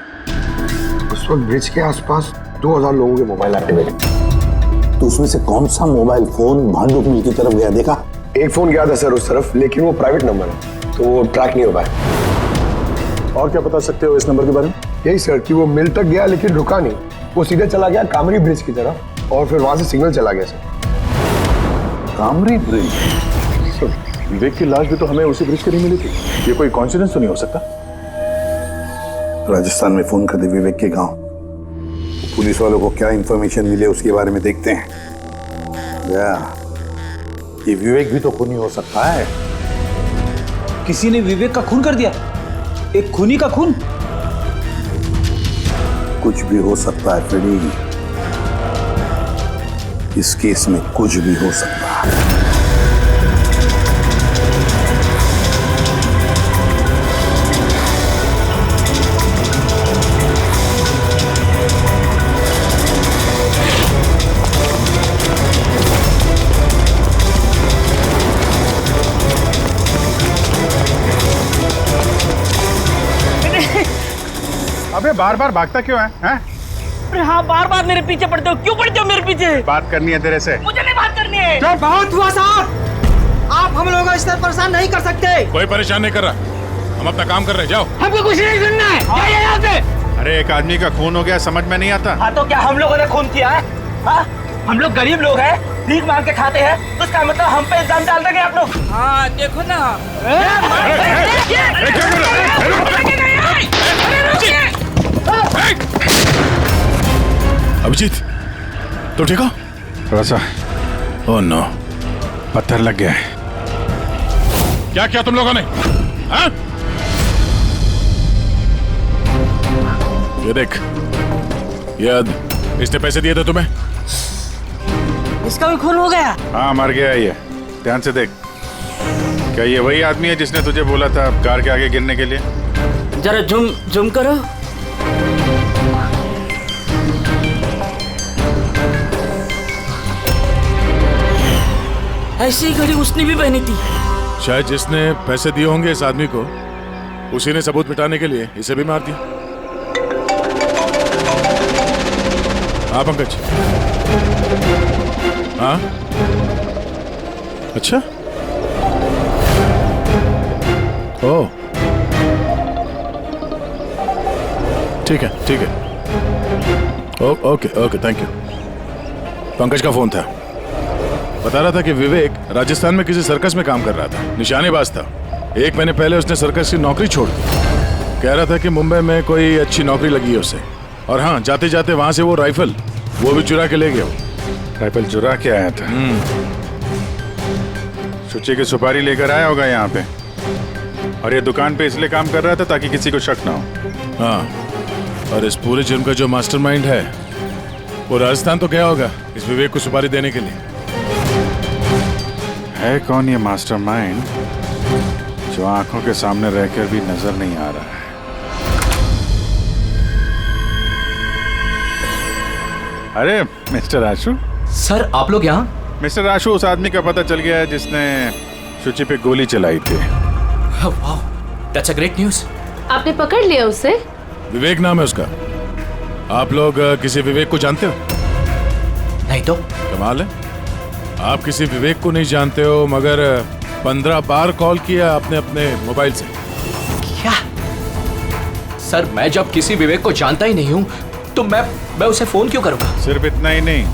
उस वक्त ब्रिज के आसपास 2000 लोगों के मोबाइल एक्टिवेट थे। तो उसमें से कौन सा मोबाइल फोन भांडुप मिल की तरफ गया देखा? एक फोन गया था सर उस तरफ, लेकिन वो प्राइवेट नंबर है तो वो ट्रैक नहीं हो पाया। और क्या बता सकते हो इस नंबर के बारे में? यही सर कि वो मिल तक गया लेकिन रुका नहीं, वो सीधे चला गया कामरी ब्रिज की तरफ और फिर वहां से सिग्नल चला गया सर। कामरी ब्रिज? विवेक की लाश भी तो हमें उसी ब्रिज के नहीं मिली थी, ये कोई कॉन्सिडेंस तो नहीं हो सकता? राजस्थान में फोन कर दे विवेक के गांव, पुलिस वालों को क्या इंफॉर्मेशन मिले उसके बारे में देखते हैं। ये विवेक भी तो खूनी हो सकता है। किसी ने विवेक का खून कर दिया, एक खूनी का खून। कुछ भी हो सकता है फ्रेडी, इस केस में कुछ भी हो सकता है। अबे बार बार भागता क्यों है? हैं? अरे हाँ, बार बार मेरे पीछे पड़ते हो, क्यों पड़ते हो मेरे पीछे? बात करनी है तेरे से। मुझे नहीं बात करनी है। चल, बहुत हुआ साहब, आप हम लोगों को इस तरह परेशान नहीं कर सकते। कोई परेशान नहीं कर रहा, हम अपना काम कर रहे हैं, जाओ। हमको कुछ नहीं सुनना है, जाइए यहाँ से। अरे एक आदमी का खून हो गया, समझ में नहीं आता। हाँ तो क्या हम लोगों ने खून किया है? हाँ, हम लोग गरीब लोग हैं, भीख मांग के खाते हैं, तो इसका मतलब हम पे इल्जाम डाल देंगे आप लोग? हाँ देखो ना। अभिजीत, तो ठीक हो? थोड़ा सा। ओह नो, पत्थर लग गया है। क्या किया तुम लोगों ने? हाँ? ये देख, इसने पैसे दिए थे तुम्हें? इसका भी खून हो गया? हाँ, मर गया है ये। ध्यान से देख। क्या ये वही आदमी है जिसने तुझे बोला था कार के आगे गिरने के लिए? जरा जूम करो। ऐसी घड़ी उसने भी पहनी थी। शायद जिसने पैसे दिए होंगे इस आदमी को, उसी ने सबूत मिटाने के लिए इसे भी मार दिया। हाँ पंकज। हाँ, अच्छा। ओह, ठीक है ठीक है। Okay okay, thank you. Pankaj का फोन था, बता रहा था कि विवेक राजस्थान में किसी सर्कस में काम कर रहा था, निशानेबाज था। 1 महीने पहले उसने सर्कस की नौकरी छोड़ दी। कह रहा था कि मुंबई में कोई अच्छी नौकरी लगी है उसे, और हाँ, जाते जाते वहां से वो राइफल वो भी चुरा के ले गया। राइफल चुरा के आया था? सुची की सुपारी लेकर आया होगा यहाँ पे, और ये दुकान पे इसलिए काम कर रहा था ताकि किसी को शक ना हो। हाँ, और इस पूरे जुर्म का जो मास्टरमाइंड है वो राजस्थान तो गया होगा इस विवेक को सुपारी देने के लिए। है कौन ये मास्टरमाइंड जो आंखों के सामने रहकर भी नजर नहीं आ रहा है? अरे मिस्टर आशु। सर आप लोग यहाँ? मिस्टर आशु, उस आदमी का पता चल गया है जिसने शुचि पे गोली चलाई थी। वाह, दैट्स अ ग्रेट न्यूज़। आपने पकड़ लिया उसे? विवेक नाम है उसका। आप लोग किसी विवेक को जानते हो? नहीं तो। कमाल है, आप किसी विवेक को नहीं जानते हो, मगर 15 बार कॉल किया आपने अपने मोबाइल से। क्या? सर मैं जब किसी विवेक को जानता ही नहीं हूँ तो मैं उसे फोन क्यों करूँगा? सिर्फ इतना ही नहीं,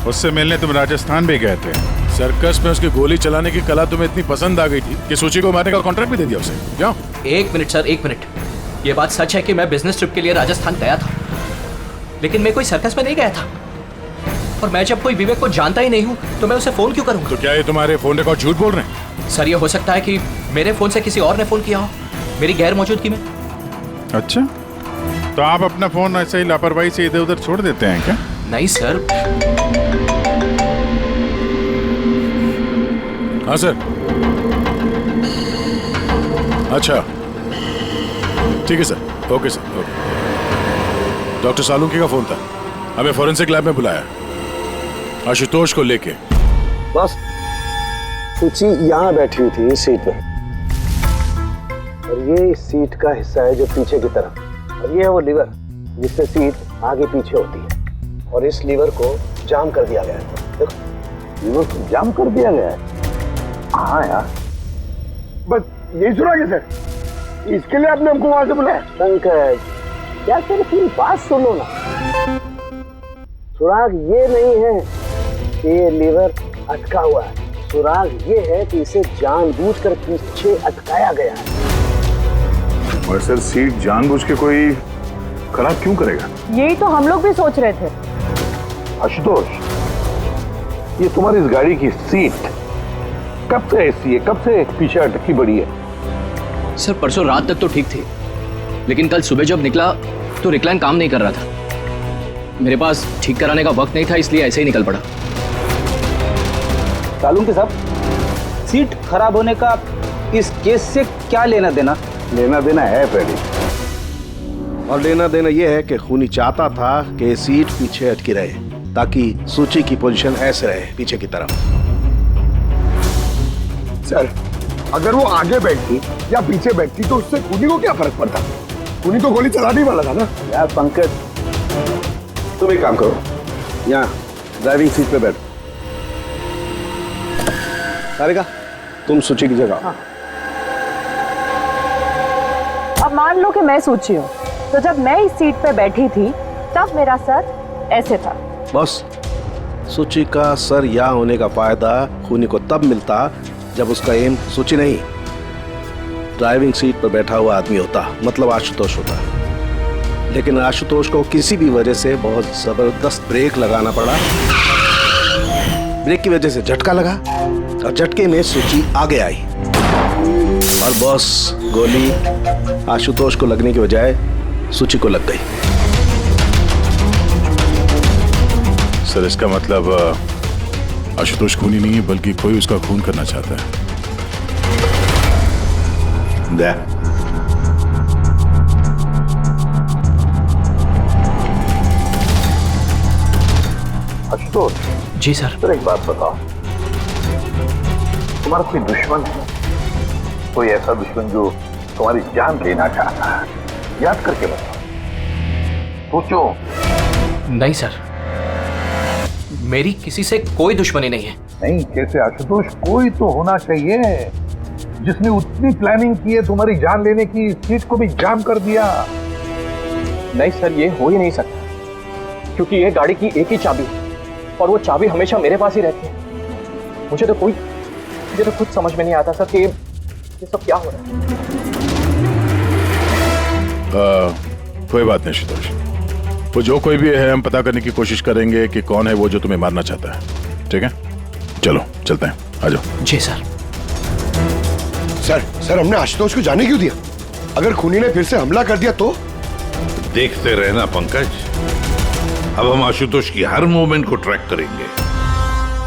उससे मिलने तुम राजस्थान भी गए थे। सर्कस में उसकी गोली चलाने की कला तुम्हें इतनी पसंद आ गई थी कि सूची को मारने का कॉन्ट्रैक्ट भी दे दिया उसे। क्यों? 1 मिनट सर, 1 मिनट। ये बात सच है कि मैं बिजनेस ट्रिप के लिए राजस्थान गया था, लेकिन मैं कोई सर्कस में नहीं गया था। और मैं जब कोई विवेक को जानता ही नहीं हूँ तो मैं उसे फोन क्यों करूँगा? तो क्या ये तुम्हारे फोन रिकॉर्ड झूठ बोल रहे हैं? सर ये हो सकता है कि मेरे फोन से किसी और ने फोन किया हो मेरी गैर मौजूदगी में। अच्छा, तो आप अपना फोन ऐसे ही लापरवाही से इधर उधर छोड़ देते हैं क्या? नहीं सर। हाँ सर। अच्छा ठीक है sir, okay sir, okay. Doctor Salunke का फोन था, हमें फॉरेंसिक लैब में बुलाया आशुतोष को लेके। बस सुची यहाँ बैठी हुई थी इस सीट पे, और ये इस सीट का हिस्सा है जो पीछे की तरफ, और ये है वो लीवर जिससे सीट आगे पीछे होती है, और इस लीवर को जाम कर दिया गया है। देखो, लीवर को जाम कर दिया गया है। हाँ यार, बस यही सुना कैसे? इसके लिए आपने हमको वहां से बुलाया? पंकज, क्या सिर्फ पूरी बात सुनो ना। सुराग ये नहीं है कि ये लीवर अटका हुआ है, सुराग ये है कि इसे जानबूझकर पीछे अटकाया गया है। और सर, सीट जानबूझ के कोई खराब क्यों करेगा? यही तो हम लोग भी सोच रहे थे। आशुतोष, ये तुम्हारी इस गाड़ी की सीट कब से ऐसी है, कब से पीछे अटकी पड़ी है? सर परसों रात तक तो ठीक थी, लेकिन कल सुबह जब निकला तो रिक्लाइन काम नहीं कर रहा था। मेरे पास ठीक कराने का वक्त नहीं था, इसलिए ऐसे ही निकल पड़ा। सालुंके साहब, सीट खराब होने का इस केस से क्या लेना देना? लेना देना है फ्रेडी, और लेना देना यह है कि खूनी चाहता था कि सीट पीछे अटकी रहे ताकि सूची की पोजीशन ऐसे रहे पीछे की तरफ। सर, अगर वो आगे बैठती या पीछे बैठती तो उससे खूनी को क्या फर्क पड़ता? खूनी तो गोली चलाने वाला था ना। यार पंकज, तुम एक काम करो, यहाँ ड्राइविंग सीट पे बैठो। सारिका, तुम सूची की जगह। हाँ। अब मान लो कि मैं सूची हूँ, तो जब मैं इस सीट पे बैठी थी तब मेरा सर ऐसे था। बस सूची का सर यहाँ होने का फायदा खूनी को तब मिलता जब उसका एम सूची नहीं, ड्राइविंग सीट पर बैठा हुआ आदमी होता, मतलब आशुतोष होता। लेकिन आशुतोष को किसी भी वजह से बहुत जबरदस्त ब्रेक लगाना पड़ा। ब्रेक की वजह से झटका लगा और झटके में सूची आगे आई और बॉस गोली आशुतोष को लगने की बजाय सूची को लग गई। सर, इसका मतलब आशुतोष खूनी नहीं है, बल्कि कोई उसका खून करना चाहता है। आशुतोष जी सर। सर, एक बात बताओ, तुम्हारा कोई दुश्मन है? कोई ऐसा दुश्मन जो तुम्हारी जान लेना चाहता है? याद करके बताओ, सोचो। नहीं सर, मेरी किसी से कोई दुश्मनी नहीं है। नहीं, कैसे आशुतोष? कोई तो होना चाहिए जिसने उतनी प्लानिंग की है तुम्हारी जान लेने की, सीट को भी जाम कर दिया। नहीं सर, ये हो ही नहीं सकता, क्योंकि ये गाड़ी की एक ही चाबी है और वो चाबी हमेशा मेरे पास ही रहती है। मुझे तो खुद समझ में नहीं आता सर कि ये सब क्या हो रहा है। कोई बात नहीं आशुतोष, वो जो कोई भी है हम पता करने की कोशिश करेंगे कि कौन है वो जो तुम्हें मारना चाहता है। ठीक है, चलो चलते हैं, आ जाओ। जी सर। सर, हमने आशुतोष को जाने क्यों दिया? अगर खूनी ने फिर से हमला कर दिया तो? देखते रहना पंकज, अब हम आशुतोष की हर मूवमेंट को ट्रैक करेंगे,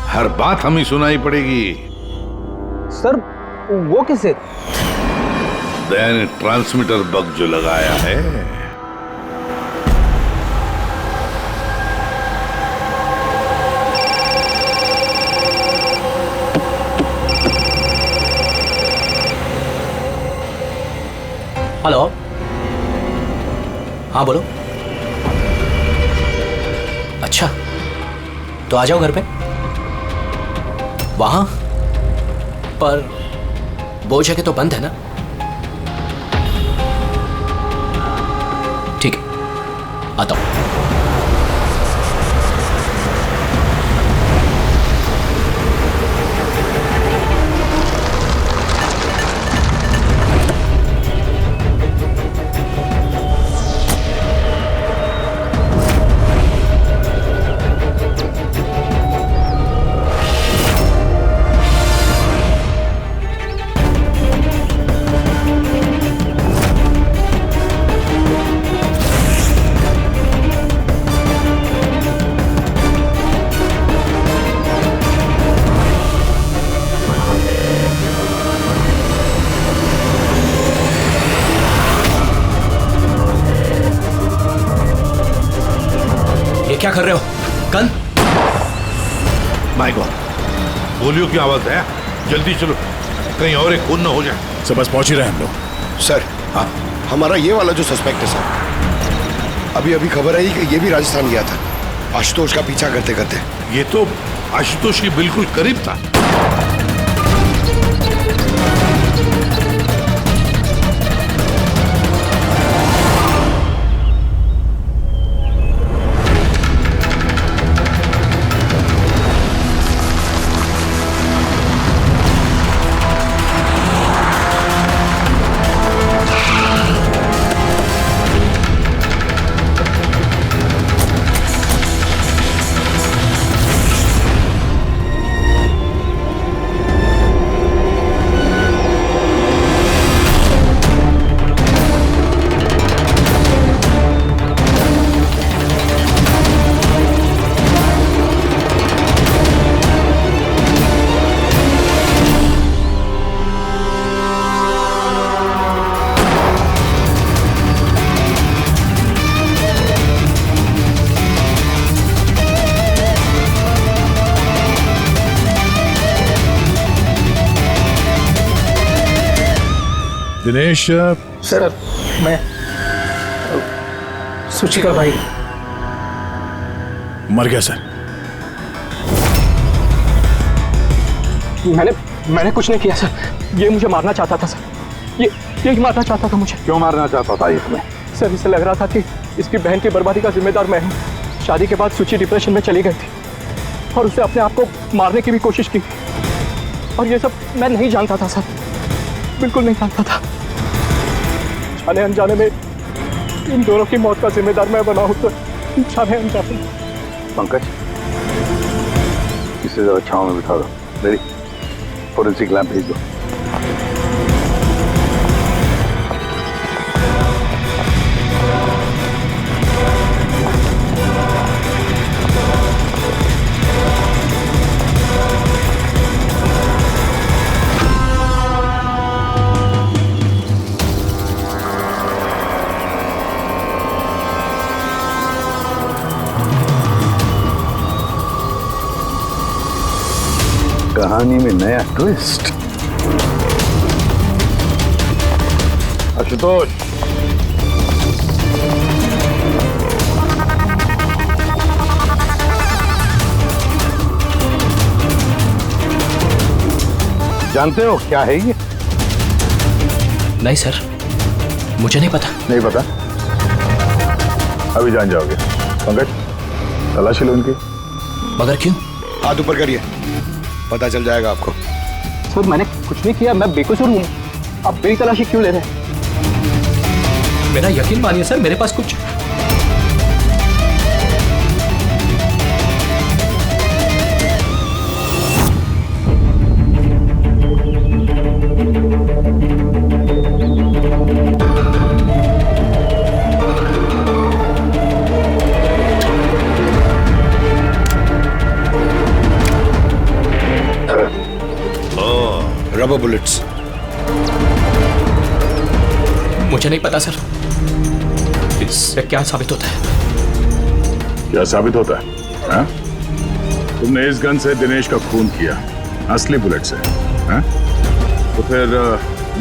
हर बात हमें सुनाई पड़ेगी। सर, वो किसे? दया ने ट्रांसमीटर बग जो लगाया है। हेलो, हाँ बोलो। अच्छा, तो आ जाओ घर पे। वहां पर वो जगह तो बंद है ना? ठीक है, आता हूं। क्या कर रहे हो? गन? माय गॉड, गोलियों की आवाज है। जल्दी चलो, कहीं और एक खून न हो जाए। सब बस पहुंच ही रहे हैं हम लोग। सर, हाँ, हमारा ये वाला जो सस्पेक्ट है सर, अभी खबर आई कि ये भी राजस्थान गया था आशुतोष का पीछा करते करते। ये तो आशुतोष के बिल्कुल करीब था। दिनेश सर मैं सूची का भाई मर गया सर। मैंने कुछ नहीं किया सर। ये मुझे मारना चाहता था सर। ये मारना चाहता था मुझे। क्यों मारना चाहता था इसमें? सर इसे लग रहा था कि इसकी बहन की बर्बादी का जिम्मेदार मैं हूँ। शादी के बाद सूची डिप्रेशन में चली गई थी और उसने अपने आप को मारने की भी कोशिश की। और ये सब मैं नहीं जानता था सर, बिल्कुल नहीं जानता था। जाने अनजाने में इन दोनों की मौत का जिम्मेदार मैं बना हूँ। तो जाने अनजाने। पंकज, इसे जरा छांव में बिठा दो। मेरी फोरेंसिक लैब भेज दो। कहानी में नया ट्विस्ट। आशुतोष, जानते हो क्या है ये? नहीं सर, मुझे नहीं पता। नहीं पता? अभी जान जाओगे। पंकज, तलाशी लो इनकी। मगर क्यों? हाथ ऊपर करिए, पता चल जाएगा आपको। सर मैंने कुछ नहीं किया, मैं बेकसूर हूँ। आप मेरी तलाशी क्यों ले रहे हैं? मेरा यकीन मानिए सर, मेरे पास कुछ रबर बुलेट्स। मुझे नहीं पता सर, इससे क्या साबित होता है? क्या साबित होता है? हा? तुमने इस गन से दिनेश का खून किया, असली बुलेट से। हा? तो फिर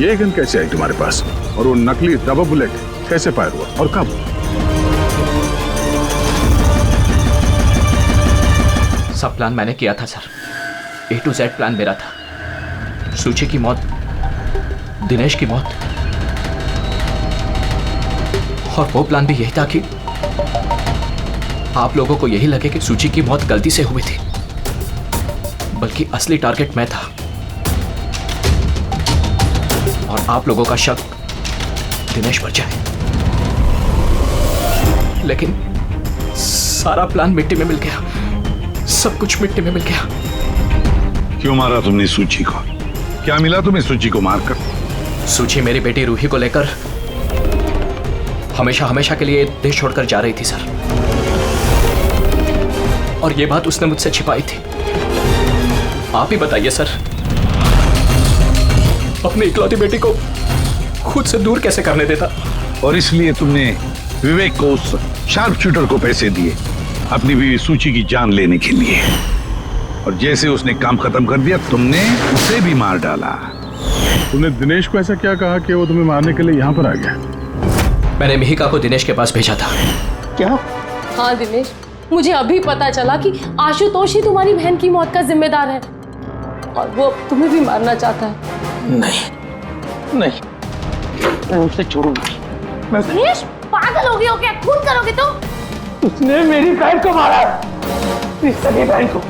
ये गन कैसे आई तुम्हारे पास? और वो नकली रबर बुलेट कैसे फायर हुआ और कब? सब प्लान मैंने किया था sir. A to Z plan मेरा था। सूची की मौत, दिनेश की मौत, और वो प्लान भी यही था कि आप लोगों को यही लगे कि सूची की मौत गलती से हुई थी, बल्कि असली टारगेट मैं था। और आप लोगों का शक दिनेश पर जाए। लेकिन सारा प्लान मिट्टी में मिल गया, सब कुछ मिट्टी में मिल गया। क्यों मारा तुमने सूची को? क्या मिला तुम्हें सूची को मारकर? सूची मेरी बेटी रूही को लेकर हमेशा हमेशा के लिए देश छोड़कर जा रही थी सर, और ये बात उसने मुझसे छिपाई थी। आप ही बताइए सर, अपनी इकलौती बेटी को खुद से दूर कैसे करने देता? और इसलिए तुमने विवेक को, उस शार्प शूटर को पैसे दिए अपनी बीवी सूची की जान लेने के लिए, और जैसे उसने काम खत्म कर दिया तुमने उसे भी मार डाला। तुमने दिनेश को ऐसा क्या कहा कि वो तुम्हें मारने के लिए यहाँ पर आ गया? मैंने मिहिका को दिनेश के पास भेजा था। क्या? हाँ दिनेश, मुझे अभी पता चला कि आशुतोष ही तुम्हारी बहन की मौत का जिम्मेदार है और वो तुम्हें भी मारना चाहता है। नहीं, मैं उसे छोड़ूंगा। दिनेश, पागल हो गए हो क्या? खून करोगे तो? उसने मेरी बहन को मारा, मेरी सगी बहन को।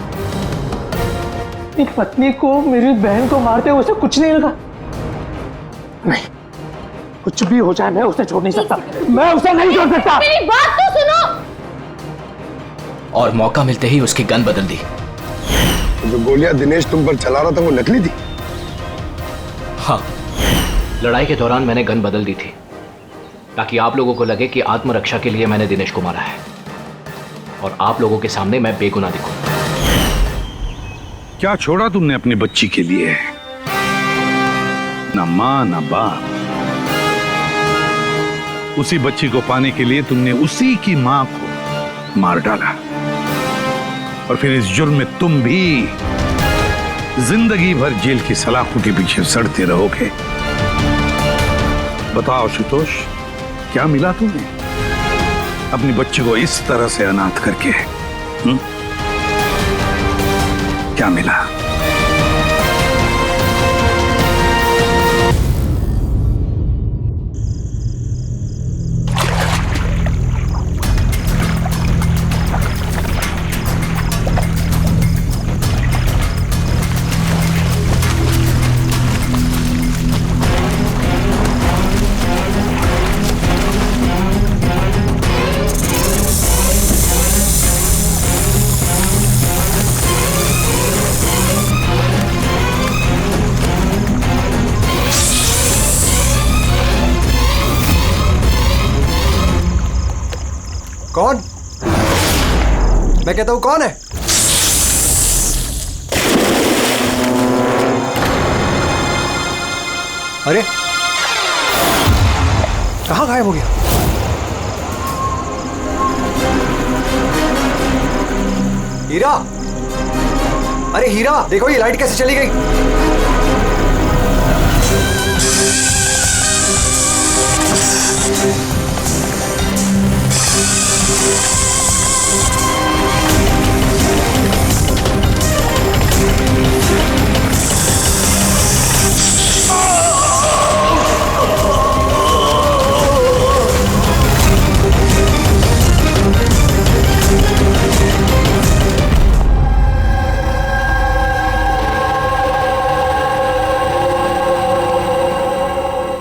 एक पत्नी को मेरी बहन को मारते हुए उसे कुछ नहीं लगा। नहीं, कुछ भी हो जाए मैं उसे छोड़ नहीं सकता। मैं उसे नहीं छोड़ सकता। मेरी बात तो सुनो। और मौका मिलते ही उसकी गन बदल दी। जो गोलियां दिनेश तुम पर चला रहा था वो नकली थी? हाँ, लड़ाई के दौरान मैंने गन बदल दी थी ताकि आप लोगों को लगे कि आत्मरक्षा के लिए मैंने दिनेश को मारा है और आप लोगों के सामने मैं बेगुनाह दिखूं। क्या छोड़ा तुमने अपनी बच्ची के लिए? ना मां ना बाप। उसी बच्ची को पाने के लिए तुमने उसी की मां को मार डाला, और फिर इस जुर्म में तुम भी जिंदगी भर जेल की सलाखों के पीछे सड़ते रहोगे। बताओ आशुतोष, क्या मिला तुम्हें अपनी बच्चे को इस तरह से अनाथ करके? क्या मिला? कौन? मैं कहता हूं कौन है? अरे कहां गायब हो गया? हीरा, अरे हीरा देखो ये लाइट कैसे चली गई।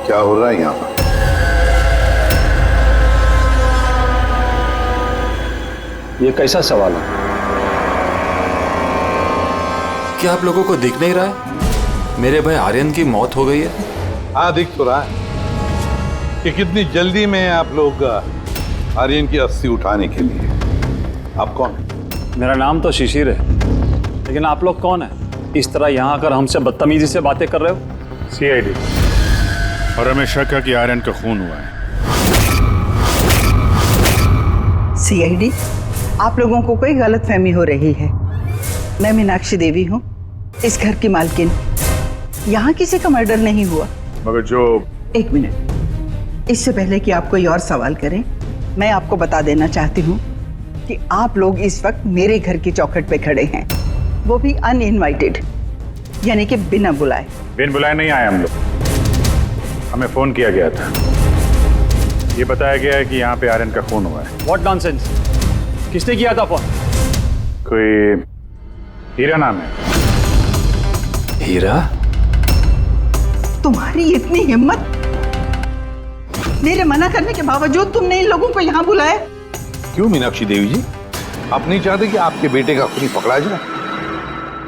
क्या हो रहा है यहाँ पर? ये कैसा सवाल है? क्या आप लोगों को दिख नहीं रहा है मेरे भाई आर्यन की मौत हो गई है? हाँ, दिख तो रहा है कि कितनी जल्दी में आप लोग आर्यन की अस्थि उठाने के लिए। आप कौन है? मेरा नाम तो शिशिर है, लेकिन आप लोग कौन है? इस तरह यहाँ आकर हमसे बदतमीजी से बातें कर रहे हो? सीआईडी, और हमें शक है कि आर्यन का खून हुआ है। सीआईडी, आप लोगों को कोई गलतफहमी हो रही है। मैं मीनाक्षी देवी हूँ, इस घर की मालकिन। यहाँ किसी का मर्डर नहीं हुआ। मगर जो... एक मिनट, इससे पहले कि आप कोई और सवाल करें, मैं आपको बता देना चाहती हूँ कि आप लोग इस वक्त मेरे घर की चौखट पे खड़े हैं, वो भी अनइनवाइटेड, यानी कि बिना बुलाए। बिन बुलाए नहीं आए हम लोग, हमें फोन किया गया था। ये बताया गया है कि यहाँ पे आर्यन का खून हुआ है। What nonsense? किसने किया था फोन? कोई हीरा नाम है। हीरा? तुम्हारी इतनी हिम्मत, मेरे मना करने के बावजूद तुमने इन लोगों को यहाँ बुलाया? क्यों मीनाक्षी देवी जी, आप नहीं चाहते कि आपके बेटे का खूनी पकड़ा जाए?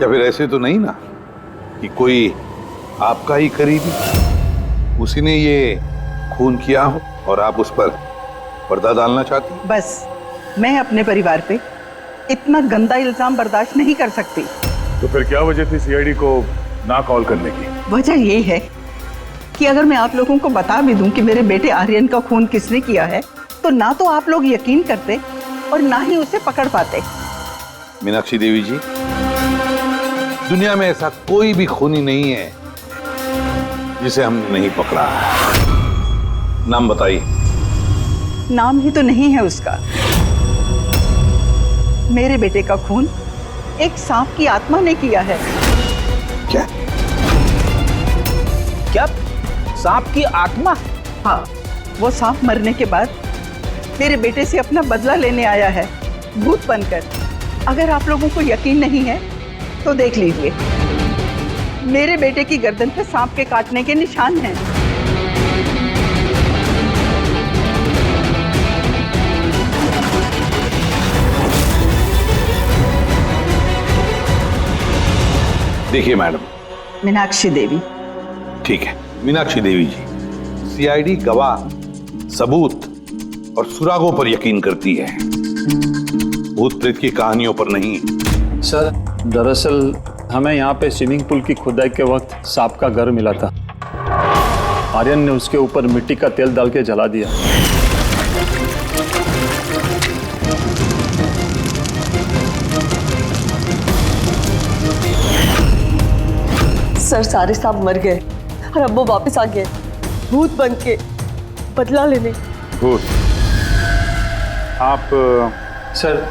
या फिर ऐसे तो नहीं ना कि कोई आपका ही करीबी उसी ने ये खून किया हो और आप उस पर पर्दा डालना चाहती? बस मैं अपने परिवार पे इतना गंदा इल्जाम बर्दाश्त नहीं कर सकती। तो फिर क्या वजह थी सीआईडी को ना कॉल करने की? वजह ये है कि अगर मैं आप लोगों को बता भी दूं कि मेरे बेटे आर्यन का खून किसने किया है, तो ना तो आप लोग यकीन करते और ना ही उसे पकड़ पाते। मीनाक्षी देवी जी, दुनिया में ऐसा कोई भी खूनी नहीं है जिसे हमने नहीं पकड़ा। नाम बताइए। नाम ही तो नहीं है उसका। मेरे बेटे का खून एक सांप की आत्मा ने किया है। क्या? क्या? सांप की आत्मा? हाँ, वो सांप मरने के बाद मेरे बेटे से अपना बदला लेने आया है, भूत बनकर। अगर आप लोगों को यकीन नहीं है तो देख लीजिए, मेरे बेटे की गर्दन पे सांप के काटने के निशान हैं। देखिए मैडम। मीनाक्षी देवी। ठीक है मीनाक्षी देवी जी, सीआईडी गवाह, सबूत और सुरागों पर यकीन करती है, भूत प्रेत की कहानियों पर नहीं। सर, दरअसल हमें यहाँ पे स्विमिंग पूल की खुदाई के वक्त सांप का घर मिला था। आर्यन ने उसके ऊपर मिट्टी का तेल डाल के जला दिया। सर, सारे सांप मर गए और अब वो वापस आ गए, भूत बन के। बदला लेने। गुड। आप सर,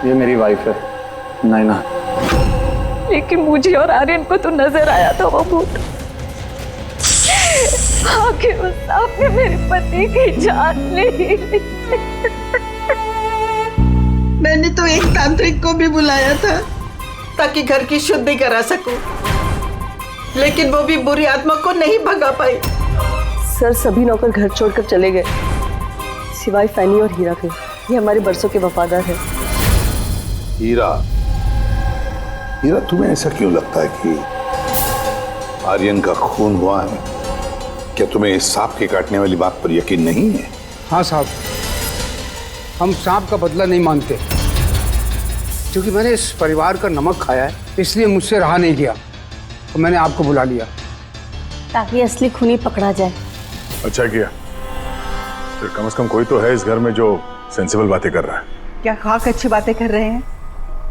ये मेरी वाइफ है नैना। लेकिन मुझे और आर्यन को तो नजर आया था वो भूत। आखिर उस सांप ने मेरे पति की जान ली। मैंने तो एक तांत्रिक को भी बुलाया था ताकि घर की शुद्धि करा सकूं, लेकिन वो भी बुरी आत्मा को नहीं भगा पाई। सर, सभी नौकर घर छोड़कर चले गए सिवाय फैनी और हीरा के। ये हमारे बरसों के वफादार है। हीरा, हीरा तुम्हें ऐसा क्यों लगता है कि आर्यन का खून हुआ है? क्या तुम्हें इस सांप के काटने वाली बात पर यकीन नहीं है? हाँ साहब, हम सांप का बदला नहीं मानते, क्योंकि मैंने इस परिवार का नमक खाया है, इसलिए मुझसे रहा नहीं गया तो मैंने आपको बुला लिया ताकि असली खूनी पकड़ा जाए। अच्छा किया। फिर कम से कम कोई तो है इस घर में जो सेंसिबल बातें कर रहा है। क्या खाक अच्छी बातें कर रहे हैं?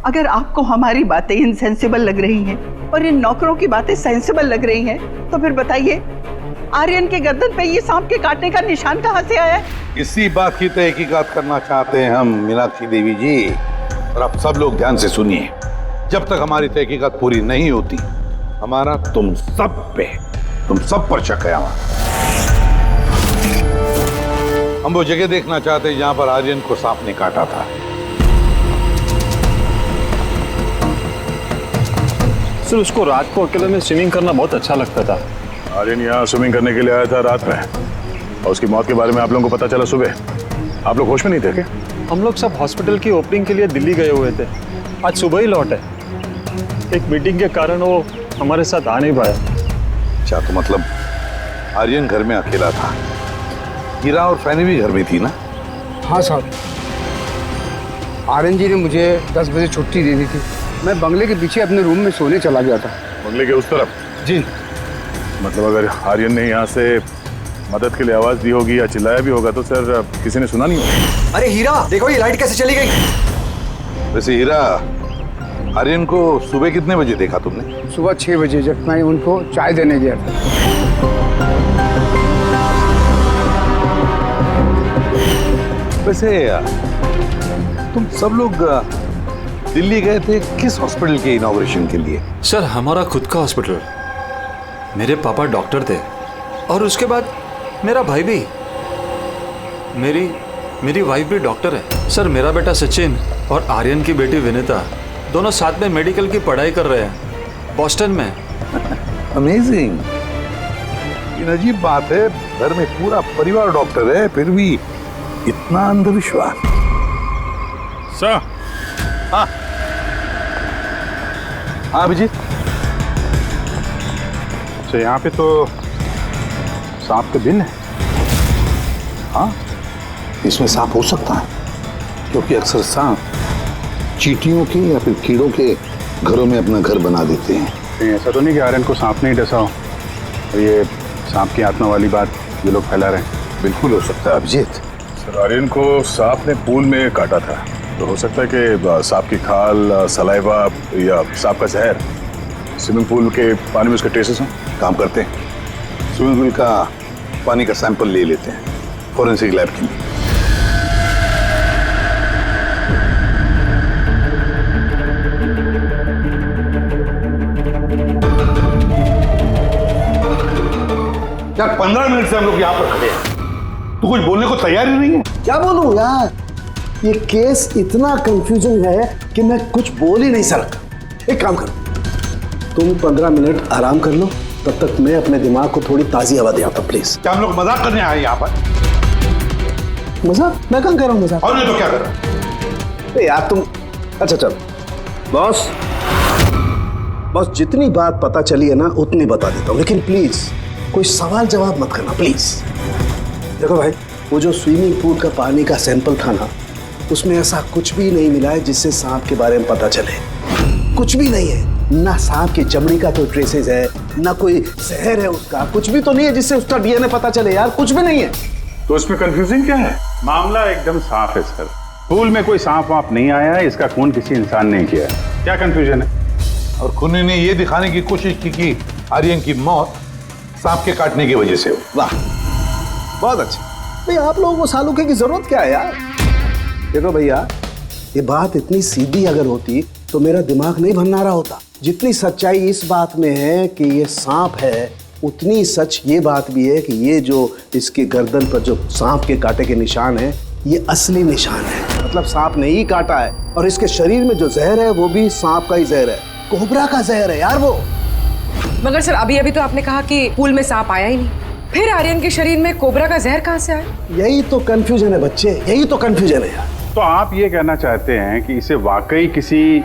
अगर आपको हमारी बातें इनसेंसिबल लग रही हैं और इन नौकरों की बातें सेंसिबल लग रही हैं, तो फिर बताइए आर्यन के गर्दन पे ये सांप के काटने का निशान कहाँ से आया? इसी बात की तहकीकात करना चाहते हैं हम मीनाक्षी देवी जी। और आप सब लोग ध्यान से सुनिए, जब तक हमारी तहकीकात पूरी नहीं होती, हमारा तुम सब पर शक है। हम वो जगह देखना चाहते हैं जहां पर आर्यन को सांप ने काटा था। सर, उसको रात को अकेले में स्विमिंग करना बहुत अच्छा लगता था। आर्यन यहाँ स्विमिंग करने के लिए आया था रात में, और उसकी मौत के बारे में आप लोगों को पता चला सुबह। आप लोग होश में नहीं थे क्या? हम लोग सब हॉस्पिटल की ओपनिंग के लिए दिल्ली गए हुए थे, आज सुबह ही लौटे। एक मीटिंग के कारण वो हमारे साथ आ नहीं पाया। अच्छा, तो मतलब आर्यन घर में अकेला था, हीरा और फैनी भी घर में थी ना? हाँ साहब, आर्यन जी ने मुझे 10 बजे छुट्टी दे दी थी। मैं बंगले के पीछे अपने रूम में सोने चला गया था। बंगले के उस तरफ? जी। मतलब अगर आर्यन ने यहाँ से मदद के लिए आवाज दी होगी या चिल्लाया भी होगा तो सर किसी ने सुना नहीं होगा। अरे हीरा, देखो ये लाइट कैसे चली गई। वैसे हीरा, आर्यन को सुबह कितने बजे देखा तुमने? सुबह 6 बजे, जब मैं उनको चाय देने गया था। वैसे तुम सब लोग दिल्ली गए थे किस हॉस्पिटल के इनॉग्रेशन के लिए? सर, हमारा खुद का हॉस्पिटल। मेरे पापा डॉक्टर थे और उसके बाद मेरा भाई भी। मेरी वाइफ भी डॉक्टर है। सर, मेरा बेटा सचिन और आर्यन की बेटी विनीता दोनों साथ में मेडिकल की पढ़ाई कर रहे हैं बॉस्टन में। अमेजिंग। ये अजीब बात है, घर में पूरा परिवार डॉक्टर है, फिर भी इतना अंधविश्वास। सर। हाँ अभिजीत। अच्छा, यहाँ पे तो सांप के दिन है। हाँ, इसमें सांप हो सकता है, क्योंकि अक्सर सांप चींटियों के या फिर कीड़ों के घरों में अपना घर बना देते हैं। कहीं ऐसा तो नहीं कि आर्यन को सांप ने ही डसा हो और ये सांप की आत्मा वाली बात ये लोग फैला रहे हैं? बिल्कुल हो सकता है अभिजीत। सर, आर्यन को सांप ने पूल में काटा था, तो हो सकता है कि सांप की खाल, सलाइवा या सांप का जहर स्विमिंग पूल के पानी में उसके ट्रेसेस हों। काम करते हैं, स्विमिंग पूल का पानी का सैंपल ले लेते हैं फॉरेंसिक लैब के लिए। यार 15 मिनट से हम लोग यहाँ पर खड़े हैं, तो कुछ बोलने को तैयार ही नहीं है। क्या बोलूं यार, ये केस इतना कंफ्यूजिंग है कि मैं कुछ बोल ही नहीं सकता। एक काम करो, तुम 15 मिनट आराम कर लो, तब तक मैं अपने दिमाग को थोड़ी ताजी हवा दे आता हूं, प्लीज। क्या हम लोग मजाक करने आए यहाँ पर? मजाक? मैं कहाँ कर रहा हूँ मजाक? और नहीं तो क्या कर रहा है? यार तुम, अच्छा चलो बॉस, जितनी बात पता चली है ना उतनी बता देता हूँ, लेकिन प्लीज कोई सवाल जवाब मत करना प्लीज। देखो भाई, वो जो स्विमिंग पूल का पानी का सैंपल था ना, उसमें ऐसा कुछ भी नहीं मिला है जिससे सांप के बारे में पता चले। कुछ भी नहीं है, ना सांप की चमड़ी का कोई ट्रेसेस है, ना कोई जहर है उसका, कुछ भी तो नहीं है जिससे उसका डीएनए पता चले यार, कुछ भी नहीं है। तो इसमें कंफ्यूजिंग क्या है? मामला एकदम साफ है सर। पूल में कोई सांप वाप नहीं आया है, इसका खून किसी इंसान ने किया है। क्या कंफ्यूजन है? और खूनी ने ये दिखाने की कोशिश की कि आर्यन की मौत सांप के काटने की वजह से हो। वाह, बहुत अच्छे। भाई आप लोगों को सालूके की जरूरत क्या है यार? देखो भैया, ये बात इतनी सीधी अगर होती तो मेरा दिमाग नहीं भंनारा होता। जितनी सच्चाई इस बात में है कि ये सांप है, उतनी सच ये बात भी है कि ये जो इसके गर्दन पर जो सांप के कांटे के निशान है, ये असली निशान है। मतलब सांप ने ही काटा है और इसके शरीर में जो जहर है वो भी सांप का ही जहर है, कोबरा का जहर है यार वो। मगर सर अभी अभी तो आपने कहा कि पूल में सांप आया ही नहीं, फिर आर्यन के शरीर में कोबरा का जहर कहाँ से आया? यही तो कंफ्यूजन है बच्चे, यही तो कंफ्यूजन है यार। तो आप ये कहना चाहते हैं कि इसे वाकई किसी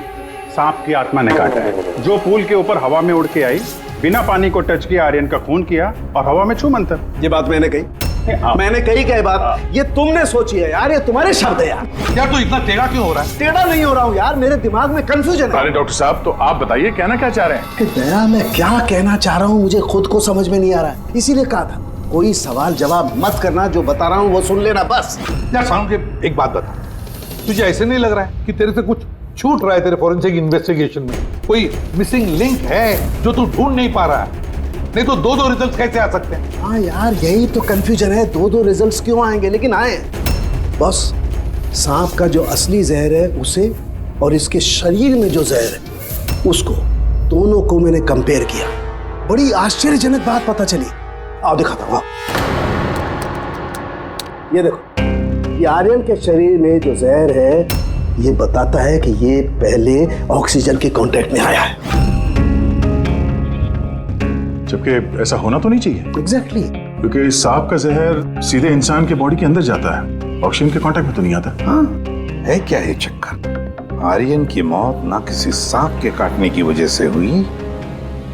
सांप की आत्मा ने काटा है, जो पूल के ऊपर हवा में उड़ के आई, बिना पानी को टच किया, आर्यन का खून किया और हवा में छू मंतर। ये बात मैंने कही? मैंने कही क्या बात? ये तुमने सोची है यार, ये तुम्हारे शब्द है यार। यार तो इतना टेढ़ा क्यों हो रहा है? टेढ़ा नहीं हो रहा हूँ यार, मेरे दिमाग में कंफ्यूजन है। अरे डॉक्टर साहब, तो आप बताइए कहना क्या चाह रहे हैं? कि दया मैं क्या कहना चाह रहा हूँ मुझे खुद को समझ में नहीं आ रहा है, इसीलिए कहा था कोई सवाल जवाब मत करना, जो बता रहा हूँ वो सुन लेना बस। यार सालूके एक बात बता, तुझे ऐसे नहीं लग रहा है कि तेरे से कुछ छूट रहा है तेरे फोरेंसिक इन्वेस्टिगेशन में? कोई मिसिंग लिंक है जो तू ढूंढ नहीं पा रहा है? नहीं तो दो रिजल्ट कैसे आ सकते हैं? हाँ यार यही तो कंफ्यूजन है, दो रिजल्ट्स क्यों आएंगे? लेकिन आए बॉस, सांप का जो असली जहर है उसे और इसके शरीर में जो जहर है उसको, दोनों को मैंने कंपेयर किया। बड़ी आश्चर्यजनक बात पता चली। आओ दिखाता हूँ। ये देखो, ये आर्यन के शरीर में जो जहर है ये बताता है कि ये पहले ऑक्सीजन के कांटेक्ट में आया है। जबकि ऐसा होना तो नहीं चाहिए। एग्जैक्टली। क्योंकि सांप का जहर सीधे इंसान के बॉडी के अंदर जाता है, ऑक्सीजन के कांटेक्ट में तो नहीं आता। हाँ, है क्या ये चक्कर? आर्यन की मौत ना किसी सांप के काटने की वजह से हुई,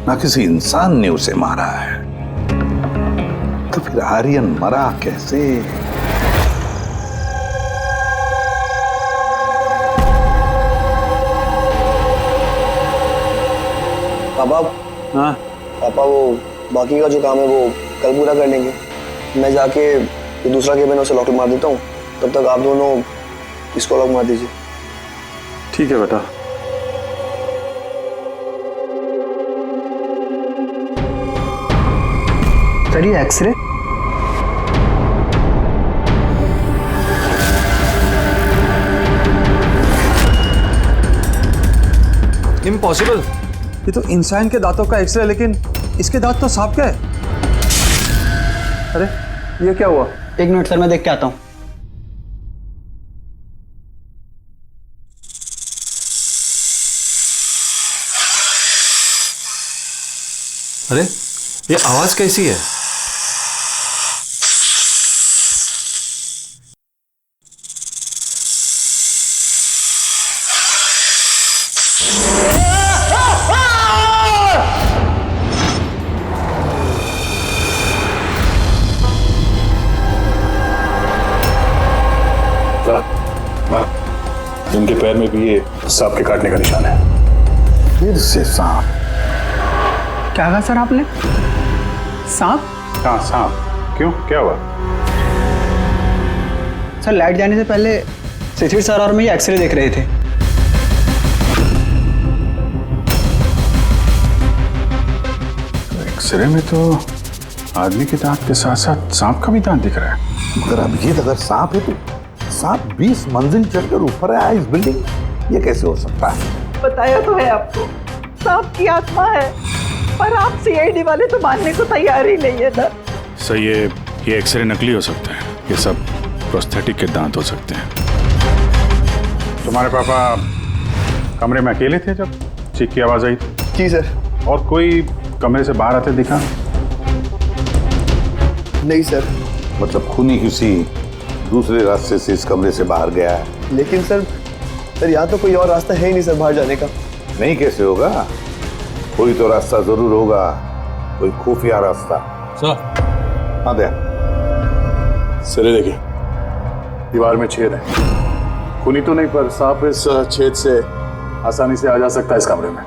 ना किसी इंसान ने उसे मारा है। तो फिर आर्यन मरा कैसे? पापा, हाँ पापा वो बाकी का जो काम है वो कल पूरा कर लेंगे। मैं जाके ये दूसरा केबिन है उसे लॉक मार देता हूँ, तब तक आप दोनों इसको लॉक मार दीजिए। ठीक है बेटा। सर ये एक्सरे? इम्पॉसिबल, ये तो इंसान के दांतों का एक्सरे, लेकिन इसके दांत तो सांप के हैं। अरे ये क्या हुआ? एक मिनट सर, मैं देख के आता हूँ। अरे ये आवाज कैसी है? इनके पैर में भी ये सांप के काटने का निशान है। फिर से सांप? क्या कहा सर आपने? सांप? हाँ सांप। क्यों, क्या हुआ? सर लाइट जाने से पहले शिशिर सर और मैं ये एक्सरे देख रहे थे। एक्सरे में तो आदमी के दांत के साथ साथ सांप का भी दांत दिख रहा है। मगर अभिजीत, अगर सांप है तो सांप 20 मंजिल चढ़कर ऊपर आया इस बिल्डिंग, ये कैसे हो सकता है? बताया तो है आपको, सांप की आत्मा है, पर आप सीआईडी वाले तो मानने को तैयार ही नहीं है ना। सर ये एक्सरे नकली हो सकता है, ये सब प्रोस्थेटिक के दांत हो सकते हैं। तुम्हारे पापा कमरे में अकेले थे जब चीख की आवाज आई थी? जी सर। और कोई कमरे से बाहर आते दिखा? नहीं सर। मतलब खूनी किसी दूसरे रास्ते से इस कमरे से बाहर गया है? लेकिन सर यहाँ तो कोई और रास्ता है ही नहीं सर बाहर जाने का। नहीं कैसे होगा? कोई तो रास्ता जरूर होगा, कोई खुफिया रास्ता। सर। हाँ दया। सर देखिए, दीवार में छेद है। खूनी तो नहीं, पर सांप इस छेद से आसानी से आ जा सकता है इस कमरे में।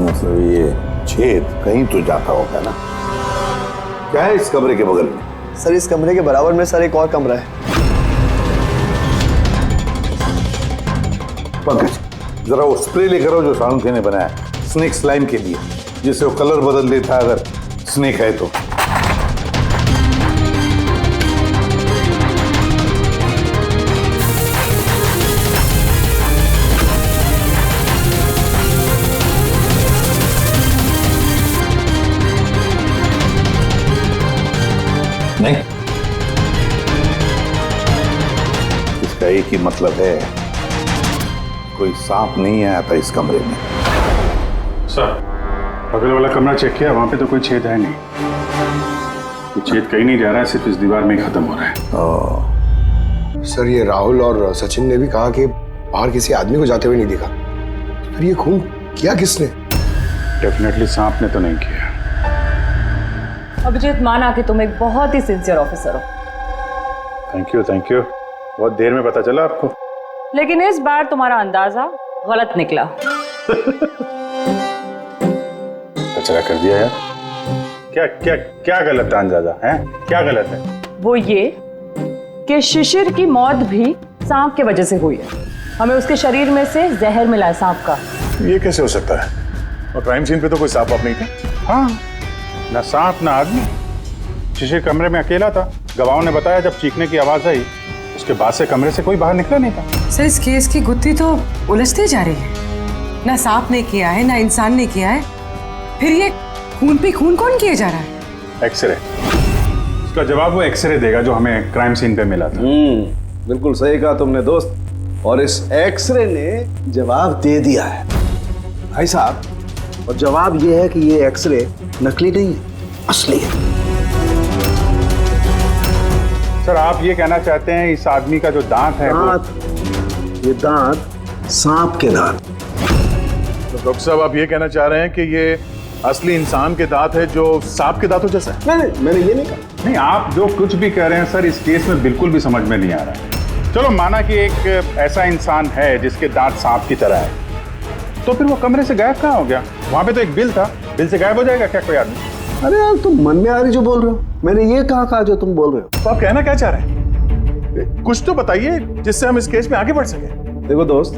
मतलब ये छेद कहीं तो जाता होगा ना? क्या है इस कमरे के बगल में? सर इस कमरे के बराबर में सर एक और कमरा है। पंकज, जरा वो स्प्रे लेकर आओ जो सालूके ने बनाया स्नेक स्लाइम के लिए, जिससे वो कलर बदल देता है अगर स्नेक है तो। एक ही मतलब है, कोई सांप नहीं आया था इस कमरे में। सर, बगल वाला कमरा चेक किया, वहां पे तो कोई छेद है नहीं। ये छेद कहीं नहीं जा रहा है, सिर्फ इस दीवार में ही खत्म हो रहा है। सर, ये राहुल और सचिन ने भी कहा कि बाहर किसी आदमी को जाते हुए नहीं देखा। फिर ये खून किया किसने? डेफिनेटली सांप ने तो नहीं किया। अभिजीत, माना कि तुम एक बहुत ही सिंसियर ऑफिसर हो, थैंक यू थैंक यू। बहुत देर में पता चला आपको। लेकिन इस बार तुम्हारा अंदाजा गलत निकला। कचरा कर दिया यार। क्या क्या क्या गलत है अंदाजा है? क्या गलत है? वो ये कि शिशिर की मौत भी सांप के वजह से हुई है। हमें उसके शरीर में से जहर मिला है सांप का। ये कैसे हो सकता है? और क्राइम सीन पे तो कोई सांप नहीं था। हाँ, ना सांप ना आदमी। शिशिर कमरे में अकेला था। गवाहों ने बताया जब चीखने की आवाज आई उसके बाद से कमरे से कोई बाहर निकला नहीं था। सर, इस केस की गुत्थी तो उलझती जा रही है। ना सांप ने किया है, ना इंसान ने किया है, फिर ये खून पे खून कौन किया जा रहा है? एक्सरे। इसका जवाब वो एक्सरे देगा जो हमें क्राइम सीन पे मिला था। बिल्कुल सही कहा तुमने दोस्त। और इस एक्सरे ने जवाब दे दिया है भाई साहब। और जवाब ये है कि ये एक्सरे नकली नहीं है, असली है। सर, आप ये कहना चाहते हैं इस आदमी का जो दांत है ये दांत सांप के दांत। तो डॉक्टर साहब, आप ये कहना चाह रहे हैं कि ये असली इंसान के दांत है जो सांप के दांतों जैसा है? नहीं, मैंने ये नहीं कहा। नहीं, आप जो कुछ भी कह रहे हैं सर, इस केस में बिल्कुल भी समझ में नहीं आ रहा है। चलो, माना कि एक ऐसा इंसान है जिसके दांत सांप की तरह है, तो फिर वो कमरे से गायब कहाँ हो गया? वहां पे तो एक बिल था, बिल से गायब हो जाएगा क्या कोई आदमी? अरे यार, तुम मन में आ रही जो बोल रहे हो। मैंने ये कहा जो तुम बोल रहे हो। तो आप कहना क्या चाह रहे हैं? कुछ तो बताइए जिससे हम इस केस में आगे बढ़ सके। देखो दोस्त,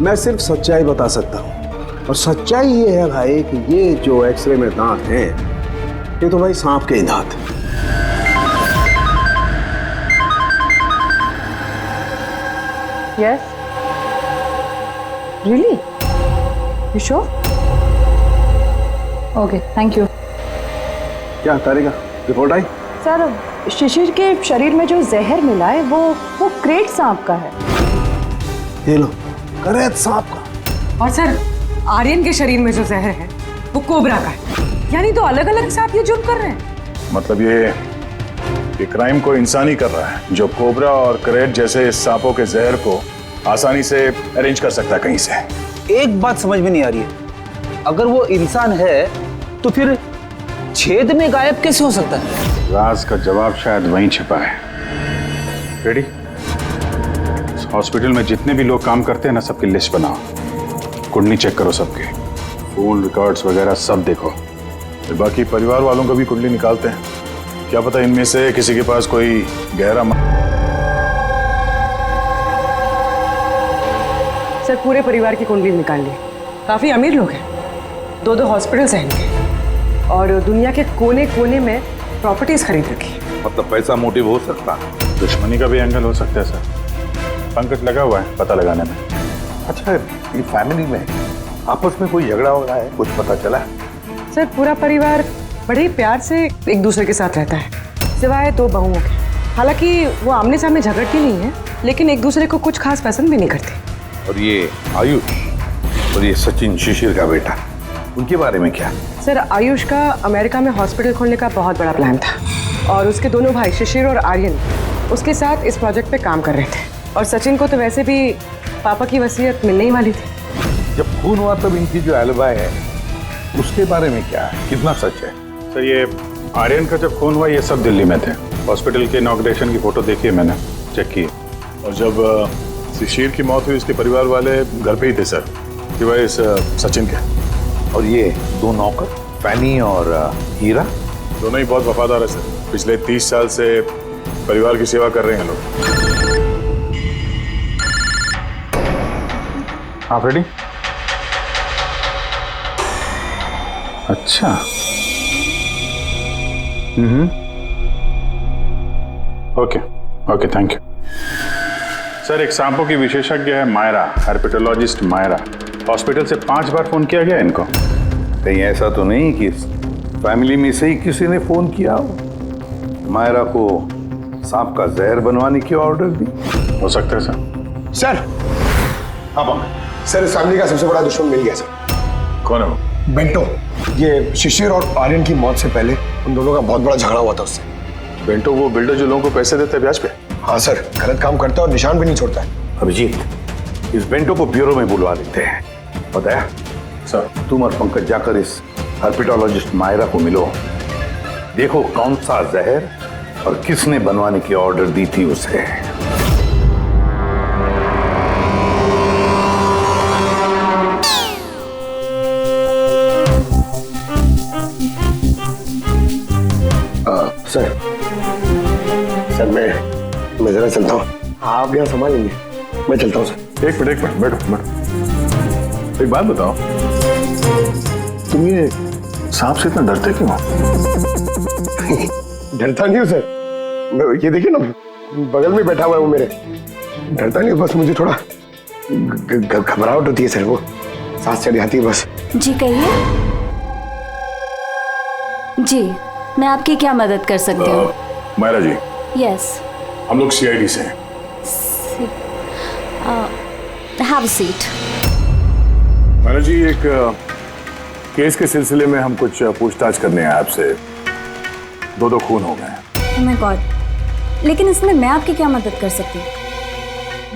मैं सिर्फ सच्चाई बता सकता हूँ। और सच्चाई ये है भाई कि ये जो एक्सरे में दांत हैं, ये तो भाई सांप के ही दांत हैं। Yes? Really? You sure? Okay, thank you. क्या तारिका, रिपोर्ट आई? सर, शिशिर के शरीर में जो जहर मिला है वो क्रेट सांप का है। ये लो, क्रेट सांप का। और सर, आर्यन के शरीर में जो जहर है वो कोबरा का है। यानी तो अलग अलग सांप ये जुर्म कर रहे हैं। मतलब ये क्राइम को इंसान ही कर रहा है, जो कोबरा और क्रेट जैसे सांपों के जहर को आसानी से अरेंज कर सकता है कहीं से। एक बात समझ में नहीं आ रही है, अगर वो इंसान है तो फिर छेद में गायब कैसे हो सकता है? राज का जवाब शायद वहीं छिपा है। रेडी? हॉस्पिटल में जितने भी लोग काम करते हैं ना, सबकी लिस्ट बनाओ, कुंडली चेक करो सबके, फोन रिकॉर्ड्स वगैरह सब देखो। फिर बाकी परिवार वालों का भी कुंडली निकालते हैं, क्या पता इनमें से किसी के पास कोई गहरा सर, पूरे परिवार की कुंडली निकाल ली। काफी अमीर लोग हैं, 2 हॉस्पिटल्स हैं इनके, और दुनिया के कोने कोने में प्रॉपर्टीज खरीद रखी। मतलब पैसा मोटिव हो सकता है? दुश्मनी का भी एंगल हो सकता है सर। पंकज लगा हुआ है पता लगाने में। अच्छा, ये फैमिली में आपस में कोई झगड़ा हो रहा है, कुछ पता चला? सर, पूरा परिवार बड़े प्यार से एक दूसरे के साथ रहता है, सिवाय 2 बहुओं के। हालांकि वो आमने सामने झगड़ती नहीं है, लेकिन एक दूसरे को कुछ खास पसंद भी नहीं करती। और ये आयुष और ये सचिन, शिशिर का बेटा, उनके बारे में क्या? सर, आयुष का अमेरिका में हॉस्पिटल खोलने का बहुत बड़ा प्लान था, और उसके दोनों भाई शिशिर और आर्यन उसके साथ इस प्रोजेक्ट पे काम कर रहे थे। और सचिन को तो वैसे भी पापा की वसीयत मिलने ही वाली थी। जब खून हुआ तब इनकी जो एलिबाई है उसके बारे में क्या है, कितना सच है? सर, ये आर्यन का जब खून हुआ ये सब दिल्ली में थे। हॉस्पिटल के इनॉग्रेशन की फोटो देखी है मैंने, चेक की। और जब शिशिर की मौत हुई उसके परिवार वाले घर पे ही थे सर, सिवाय इस सचिन के। और ये 2 नौकर, फैनी और हीरा, दोनों ही बहुत वफादार है सर। पिछले 30 साल से परिवार की सेवा कर रहे हैं लोग। आप रेडी? अच्छा। Okay okay, thank you sir. एक सांपों की विशेषज्ञ है मायरा, हर्पेटोलॉजिस्ट मायरा। हॉस्पिटल से 5 बार फोन किया गया इनको। कहीं ऐसा तो नहीं कि फैमिली में से ही किसी ने फोन किया हो, मायरा को सांप का जहर बनवाने की ऑर्डर दी? हो सकता है सर। सर। हाँ पंकज सर, इस फैमिली का सबसे बड़ा दुश्मन मिल गया सर। कौन है वो? बेंटो। ये शिशिर और आर्यन की मौत से पहले उन दोनों का बहुत बड़ा झगड़ा हुआ था उससे। बेंटो वो बिल्डर जो लोगों को पैसे देते हैं ब्याज पे? हाँ सर, गलत काम करता है और निशान भी नहीं छोड़ता है। अभिजीत, इस बेंटो को ब्यूरो में बुलवा लेते हैं। पता है सर, तुम और पंकज जाकर इस हर्पिटोलॉजिस्ट मायरा को मिलो, देखो कौन सा जहर और किसने बनवाने की ऑर्डर दी थी उसे। सर मैं जरा चलता हूँ, आप यहाँ संभाल लेंगे, मैं चलता हूँ सर। एक मिनट बैठो। एक बात बताओ, तुम ये सांप से इतना डरते क्यों? डरता नहीं हूँ सर, ये देखिए ना बगल में बैठा हुआ है वो मेरे। डरता नहीं, बस मुझे थोड़ा घबराहट होती है सर, वो सांस चढ़ जाती है बस। जी कहिए। जी मैं आपकी क्या मदद कर सकती हूँ? मायरा जी, यस। हम लोग सीआईडी से हैं। Have a seat. Myra ji, एक केस के सिलसिले में हम कुछ पूछताछ करने हैं आपसे। दो खून हो गए। ओह माय गॉड, लेकिन इसमें मैं आपकी क्या मदद कर सकती हूँ?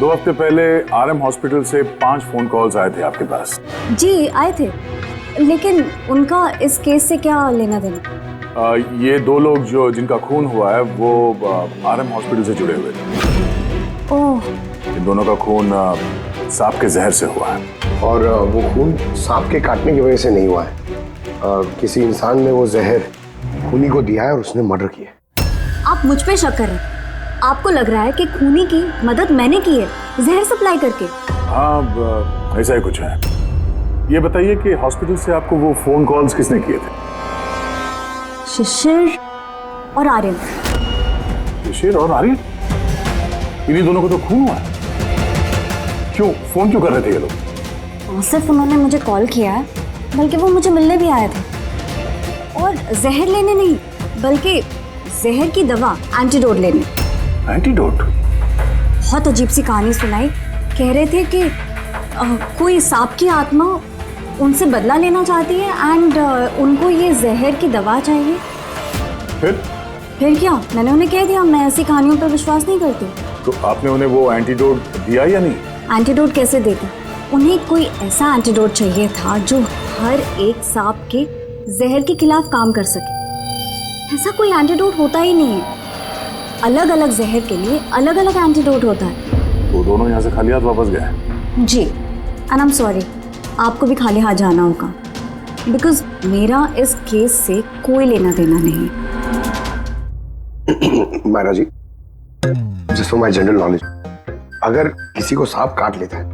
2 हफ्ते पहले आरएम हॉस्पिटल से 5 फोन कॉल्स आए थे आपके पास। जी आए थे, लेकिन उनका इस केस से क्या लेना देना? ये 2 लोग जिनका खून हुआ है वो आरएम हॉस्पिटल से जुड़े हुए थे। ओह। इन दोनों का खून सांप के जहर से हुआ है। और वो खून सांप के काटने की वजह से नहीं हुआ है, किसी इंसान ने वो जहर खूनी को दिया है और उसने मर्डर किया। आप मुझ पे शक कर रहे हैं? आपको लग रहा है कि खूनी की मदद मैंने की है जहर सप्लाई करके? हाँ, ऐसा ही कुछ है। ये बताइए कि हॉस्पिटल से आपको वो फोन कॉल्स किसने किए थे? शिशिर और आर्यन। शिशिर और आर्यन? इन्हीं दोनों को तो खून हुआ है। क्यों फोन क्यों कर रहे थे ये लोग? सिर्फ उन्होंने मुझे कॉल किया है, बल्कि वो मुझे मिलने भी आए थे, और जहर लेने नहीं बल्कि जहर की दवा एंटीडोट लेने। एंटीडोट? बहुत अजीब सी कहानी सुनाई। कह रहे थे कि कोई सांप की आत्मा उनसे बदला लेना चाहती है एंड उनको ये जहर की दवा चाहिए। फिर क्या? मैंने उन्हें कह दिया मैं ऐसी कहानियों पर विश्वास नहीं करती। तो आपने उन्हें वो एंटीडोट दिया या नहीं? एंटीडोट कैसे देती? उन्हें कोई ऐसा एंटीडोट चाहिए था जो हर एक सांप के जहर के खिलाफ काम कर सके। ऐसा कोई एंटीडोट होता ही नहीं है। अलग अलग जहर के लिए अलग अलग एंटीडोट होता है। तो दोनों यहाँ से खाली हाथ वापस गए? जी, एंड आई एम सॉरी, आपको भी खाली हाथ जाना होगा, बिकॉज मेरा इस केस से कोई लेना देना नहीं। Myra ji, just for my general knowledge, अगर किसी को सांप काट लेता है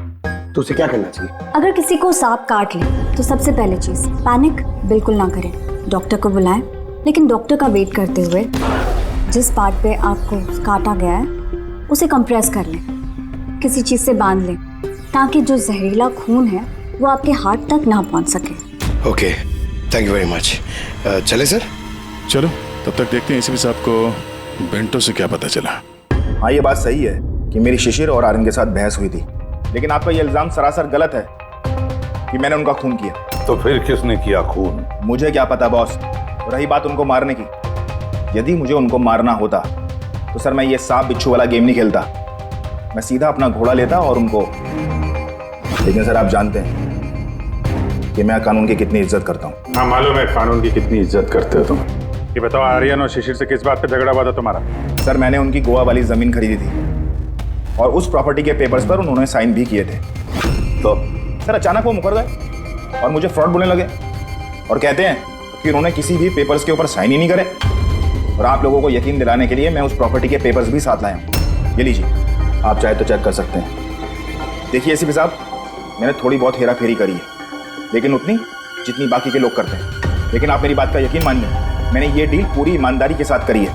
तो उसे क्या करना चाहिए? अगर किसी को सांप काट ले तो सबसे पहले चीज पैनिक बिल्कुल ना करें। डॉक्टर को बुलाएं, लेकिन डॉक्टर का वेट करते हुए जिस पार्ट पे आपको काटा गया है उसे कंप्रेस कर लें, किसी चीज से बांध लें, ताकि जो जहरीला खून है वो आपके हार्ट तक ना पहुंच सके। Okay, thank you very much. चले सर? चलो, तब तक देखते हैं एसीपी साहब को बेंटो से क्या पता चला। हाँ, ये बात सही है कि मेरी शिशिर और आर्यन के साथ बहस हुई थी, लेकिन आपका ये इल्जाम सरासर गलत है कि मैंने उनका खून किया। तो फिर किसने किया खून? मुझे क्या पता बॉस। रही बात उनको मारने की, यदि मुझे उनको मारना होता तो सर मैं ये सांप बिच्छू वाला गेम नहीं खेलता, मैं सीधा अपना घोड़ा लेता और उनको। लेकिन सर आप जानते हैं कि मैं कानून की कितनी इज्जत करता हूँ। हाँ मालूम है कानून की कितनी इज्जत करते हो तुम। ये बताओ, आर्यन और शिशिर से किस बात पे झगड़ा हुआ था तुम्हारा? सर मैंने उनकी गोवा वाली जमीन खरीदी थी और उस प्रॉपर्टी के पेपर्स पर उन्होंने साइन भी किए थे। तो सर अचानक वो मुकर गए और मुझे फ्रॉड बोलने लगे और कहते हैं कि उन्होंने किसी भी पेपर्स के ऊपर साइन ही नहीं करे। और आप लोगों को यकीन दिलाने के लिए मैं उस प्रॉपर्टी के पेपर्स भी साथ लाया हूँ। ये लीजिए, आप चाहे तो चेक कर सकते हैं। देखिए एसीपी साहब, मैंने थोड़ी बहुत हेरा फेरी करी है, लेकिन उतनी जितनी बाकी के लोग करते हैं। लेकिन आप मेरी बात का यकीन मानिए, मैंने ये डील पूरी ईमानदारी के साथ करी है।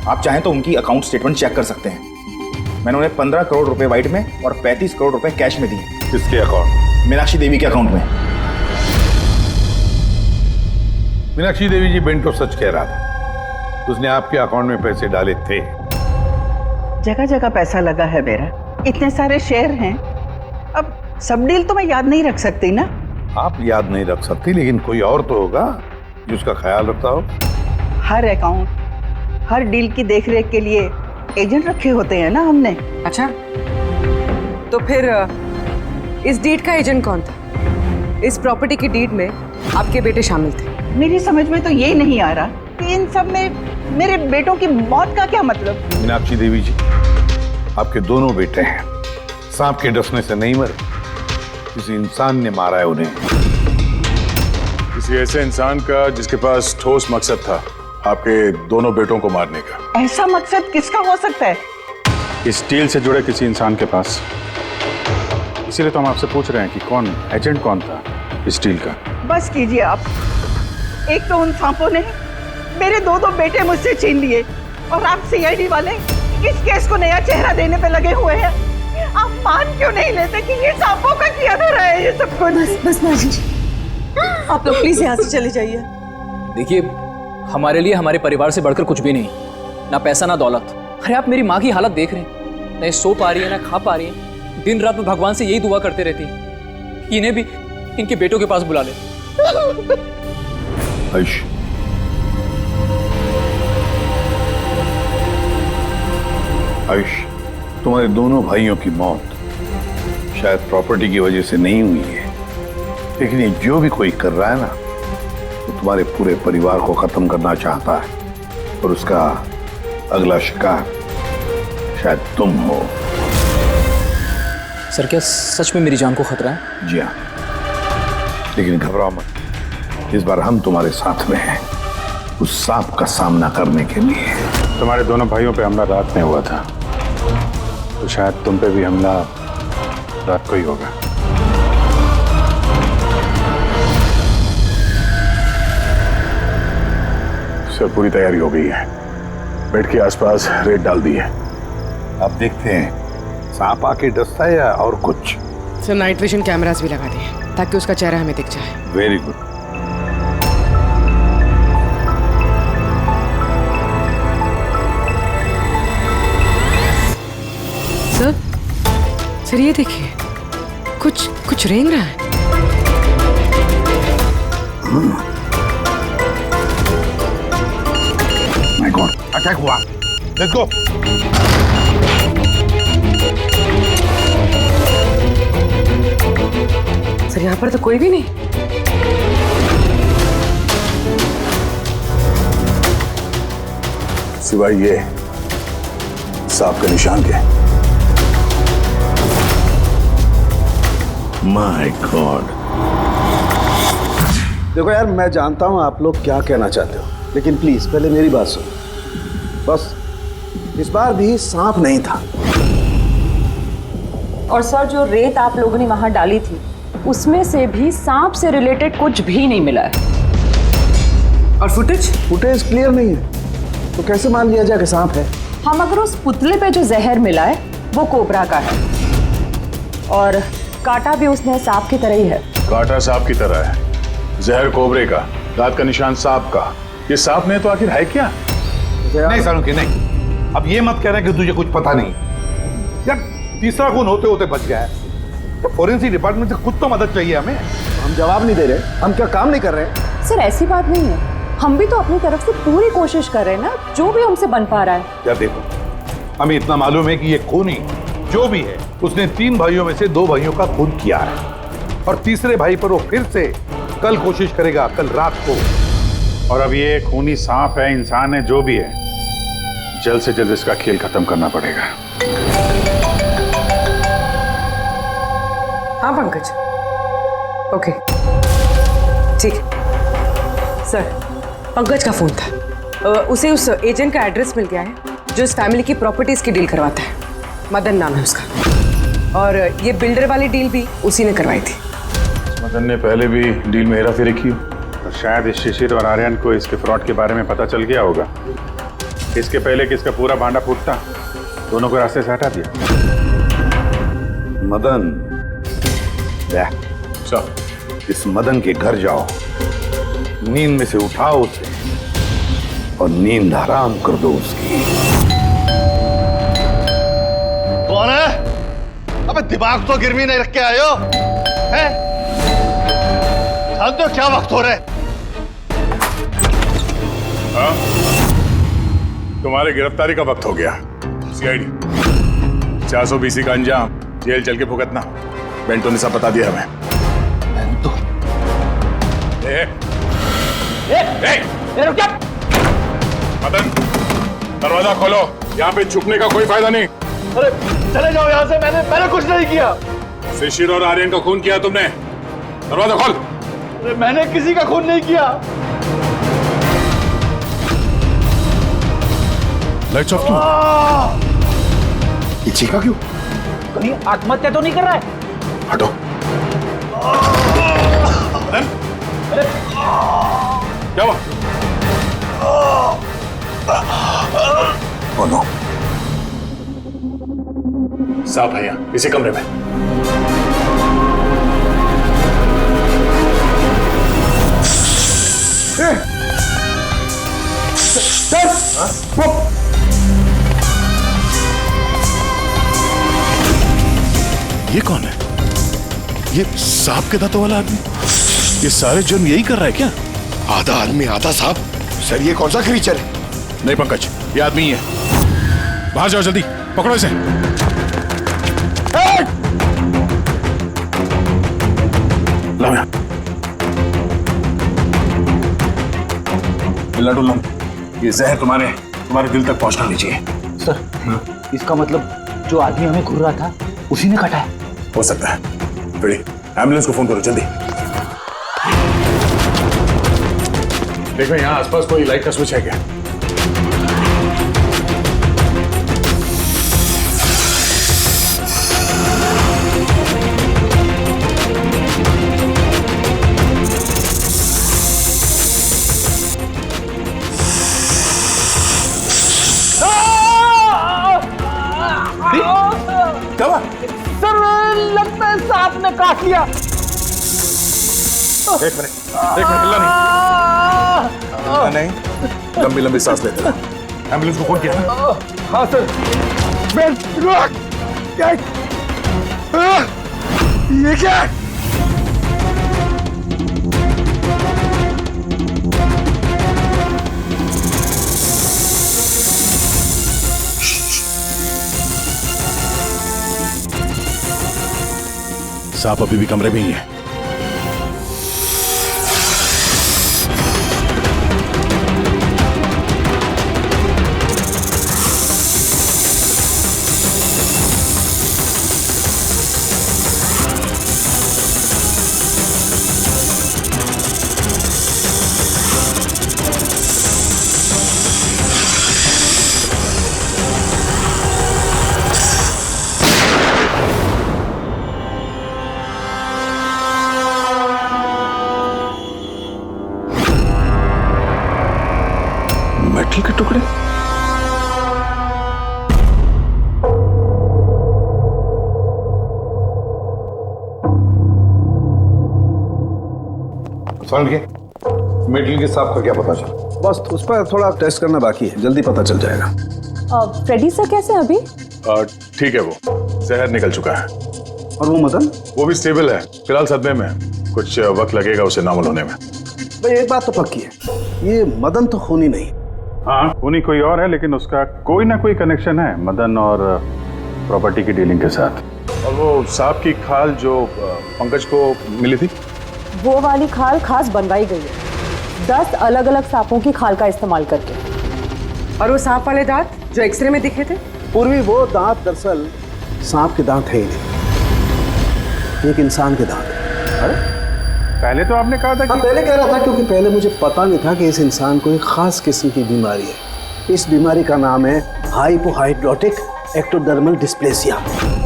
आप चाहें तो उनकी अकाउंट स्टेटमेंट चेक कर सकते हैं। मैंने उन्हें 15 करोड़ रुपए व्हाइट में और 35 करोड़ रुपए कैश में दिए। किसके अकाउंट? मीनाक्षी देवी के अकाउंट में। मीनाक्षी देवी जी बेंटो सच कह रहा था, उसने आपके अकाउंट में पैसे डाले थे। जगह जगह पैसा लगा है मेरा, इतने सारे शेयर हैं, अब सब डील तो मैं याद नहीं रख सकती ना। आप याद नहीं रख सकती, लेकिन कोई और तो होगा जो उसका ख्याल रखता हो। हर अकाउंट, हर डील की देखरेख के लिए एजेंट रखे होते हैं ना हमने। अच्छा, तो फिर इस डीड का एजेंट कौन था? इस प्रॉपर्टी की डीड में आपके बेटे शामिल थे। मेरी समझ में तो ये नहीं आ रहा कि इन सब में मेरे बेटों की मौत का क्या मतलब। मीनाक्षी देवी जी, आपके दोनों बेटे हैं, सांप के डसने से नहीं मरे, किसी इंसान ने मारा है उन्हें। किसी ऐसे इंसान का जिसके पास ठोस मकसद था आपके दोनों बेटों को मारने का। ऐसा मकसद किसका हो सकता है? इस डील से जुड़े किसी इंसान के पास। इसीलिए तो हम आपसे पूछ रहे हैं कि कौन एजेंट कौन था इस डील का। बस कीजिए आप। एक तो उन सांपों ने मेरे दो बेटे मुझसे छीन लिए, और आप सीआईडी वाले इस केस को नया चेहरा देने पे लगे हुए हैं। आप मान क्यों नहीं लेते कि ये सांपों का किया धरा है ये सब कुछ? बस माजी जी, आप लोग प्लीज यहाँ से चले जाइए। देखिए, हमारे लिए हमारे परिवार से बढ़कर कुछ भी नहीं, ना पैसा ना दौलत। अरे आप मेरी माँ की हालत देख रहे हैं, ना सो पा रही है ना खा पा रही है। दिन रात में भगवान से यही दुआ करते रहती है कि इन्हें भी इनके बेटों के पास बुला ले। आयुष, आयुष, तुम्हारे दोनों भाइयों की मौत शायद प्रॉपर्टी की वजह से नहीं हुई है, लेकिन ये जो भी कोई कर रहा है ना, वो तुम्हारे पूरे परिवार को खत्म करना चाहता है, और उसका अगला शिकार शायद तुम हो। सर, क्या सच में मेरी जान को खतरा है? जी हाँ, लेकिन घबराओ मत, इस बार हम तुम्हारे साथ में हैं उस सांप का सामना करने के लिए। तुम्हारे दोनों भाइयों पे हमला रात में हुआ था, तो शायद तुम पे भी हमला रात को ही होगा। सर, पूरी तैयारी हो गई है, बेड के आसपास रेत डाल दी है। अब देखते हैं सांप आके डसता है या और कुछ। सर, नाइट विजन कैमरास भी लगा दिए ताकि उसका चेहरा हमें दिख जाए। Very good. सर, ये देखिए, कुछ रेंग रहा है। माय गॉड, अटैक हुआ। Let's go. सर, यहाँ पर तो कोई भी नहीं। सिवाय ये सांप के निशान के। My God. देखो यार, मैं जानता हूं आप लोग क्या कहना चाहते हो, लेकिन प्लीज पहले मेरी बात सुनो। बस इस बार भी सांप नहीं था। और सर, जो रेत आप लोगों ने वहां डाली थी उसमें से भी सांप से रिलेटेड कुछ भी नहीं मिला है। और फुटेज क्लियर नहीं है, तो कैसे मान लिया जाए कि सांप है? हम अगर उस पुतले पे जो जहर मिला है वो कोबरा का है, और कांटा भी उसने सांप की तरह ही है। कांटा सांप की तरह है, जहर कोबरे का, दांत का निशान सांप का। ये सांप ने तो आखिर है क्या? नहीं सालुंकी, नहीं। अब ये मत कह रहे कि तुझे कुछ पता नहीं। यार, तीसरा खून होते होते बच गया है, तो फोरेंसिक डिपार्टमेंट से कुछ तो मदद चाहिए हमें। हम जवाब नहीं दे रहे, हम क्या काम नहीं कर रहे? सर, ऐसी बात नहीं है, हम भी तो अपनी तरफ से पूरी कोशिश कर रहे हैं ना, जो भी हमसे बन पा रहा है। क्या देखो, हमें इतना मालूम है कि ये खूनी जो भी है उसने 3 भाइयों में से 2 भाइयों का खून किया है, और तीसरे भाई पर वो फिर से कल कोशिश करेगा, कल रात को। और अब ये खूनी सांप है, इंसान है, जो भी है, जल्द से जल्द इसका खेल खत्म करना पड़ेगा। हाँ पंकज, ओके, ठीक है। सर, पंकज का फोन था, उसे उस एजेंट का एड्रेस मिल गया है जो इस फैमिली की प्रॉपर्टीज की डील करवाता है। मदन नाम है उसका, और ये बिल्डर वाली डील भी उसी ने करवाई थी। मदन ने पहले भी डील में हेराफेरी की, और शायद इस शिशिर और आर्यन को इसके फ्रॉड के बारे में पता चल गया होगा। इसके पहले कि इसका पूरा भांडा फूटता, दोनों को रास्ते से हटा दिया। मदन, इस मदन के घर जाओ, नींद में से उठाओ उसे, और नींद हराम कर दो उसकी। कौन है? अबे दिमाग तो गिरवी नहीं रख के आए हो, हैं? जानते हो क्या वक्त हो रहा है? हाँ? तुम्हारे गिरफ्तारी का वक्त हो गया। सीआईडी 420 का अंजाम जेल चल के भुगतना। बेंटो ने सब बता दिया हमें। बेंटो? मदन, दरवाजा खोलो। यहाँ पे छुपने का कोई फायदा नहीं। अरे चले जाओ यहाँ से, मैंने कुछ नहीं किया। शिशिर और आर्यन का खून किया तुमने। दरवाजा खोल। अरे मैंने किसी का खून नहीं किया। लाइट्स ऑफ क्यों? ये चीखा क्यों? कहीं आत्महत्या तो नहीं कर रहा है? हटो। अरे क्या हुआ? नो। साहब है यहाँ, इसी कमरे में। ये कौन है? ये सांप के दांतों वाला आदमी? ये सारे जुर्म यही कर रहा है क्या? आधा आदमी आधा सांप? सर ये कौन सा क्रीचर है? नहीं पंकज, ये आदमी ही है। बाहर जाओ जल्दी, पकड़ो इसे। लाओ यहाँ। हिलना डुलना। ये जहर तुम्हारे दिल तक पहुंचना नहीं चाहिए। सर इसका मतलब जो आदमी हमें घूर रहा था उसी ने काटा है। हो सकता है। बड़ी एम्बुलेंस को फोन करो जल्दी। देखो यहाँ आसपास कोई लाइट का स्विच है क्या? सर लगता है सांप ने काट लिया। एक मिनट हिलना नहीं। लंबी लंबी सांस लेते रहो। एम्बुलेंस को फोन किया ना? हाँ सर। ये क्या है? सांप अभी भी कमरे में ही है। मेटल के टुकड़े? समझ गए? मेटल के सांप का क्या पता चला? बस उस पर थोड़ा टेस्ट करना बाकी है, जल्दी पता चल जाएगा। फ्रेडी सर कैसे हैं अभी? ठीक है, वो जहर निकल चुका है। और वो मदन? वो भी स्टेबल है, फिलहाल सदमे में है। कुछ वक्त लगेगा उसे नॉर्मल होने में। भाई एक बात तो पक्की है, ये मदन तो खूनी नहीं। हाँ खूनी कोई और है, लेकिन उसका कोई ना कोई कनेक्शन है मदन और प्रॉपर्टी की डीलिंग के साथ। और वो सांप की खाल जो पंकज को मिली थी, वो वाली खाल खास बनवाई गई है 10 अलग अलग सांपों की खाल का इस्तेमाल करके। और वो सांप वाले दांत जो एक्सरे में दिखे थे? पूर्वी वो दांत दरअसल सांप के दांत है ही नहीं, एक इंसान के दांत है। अरे पहले तो आपने कहा था कि... पहले कह रहा था क्योंकि पहले मुझे पता नहीं था कि इस इंसान को एक खास किस्म की बीमारी है। इस बीमारी का नाम है हाइपोहाइड्रोटिक एक्टोडर्मल डिस्प्लेसिया।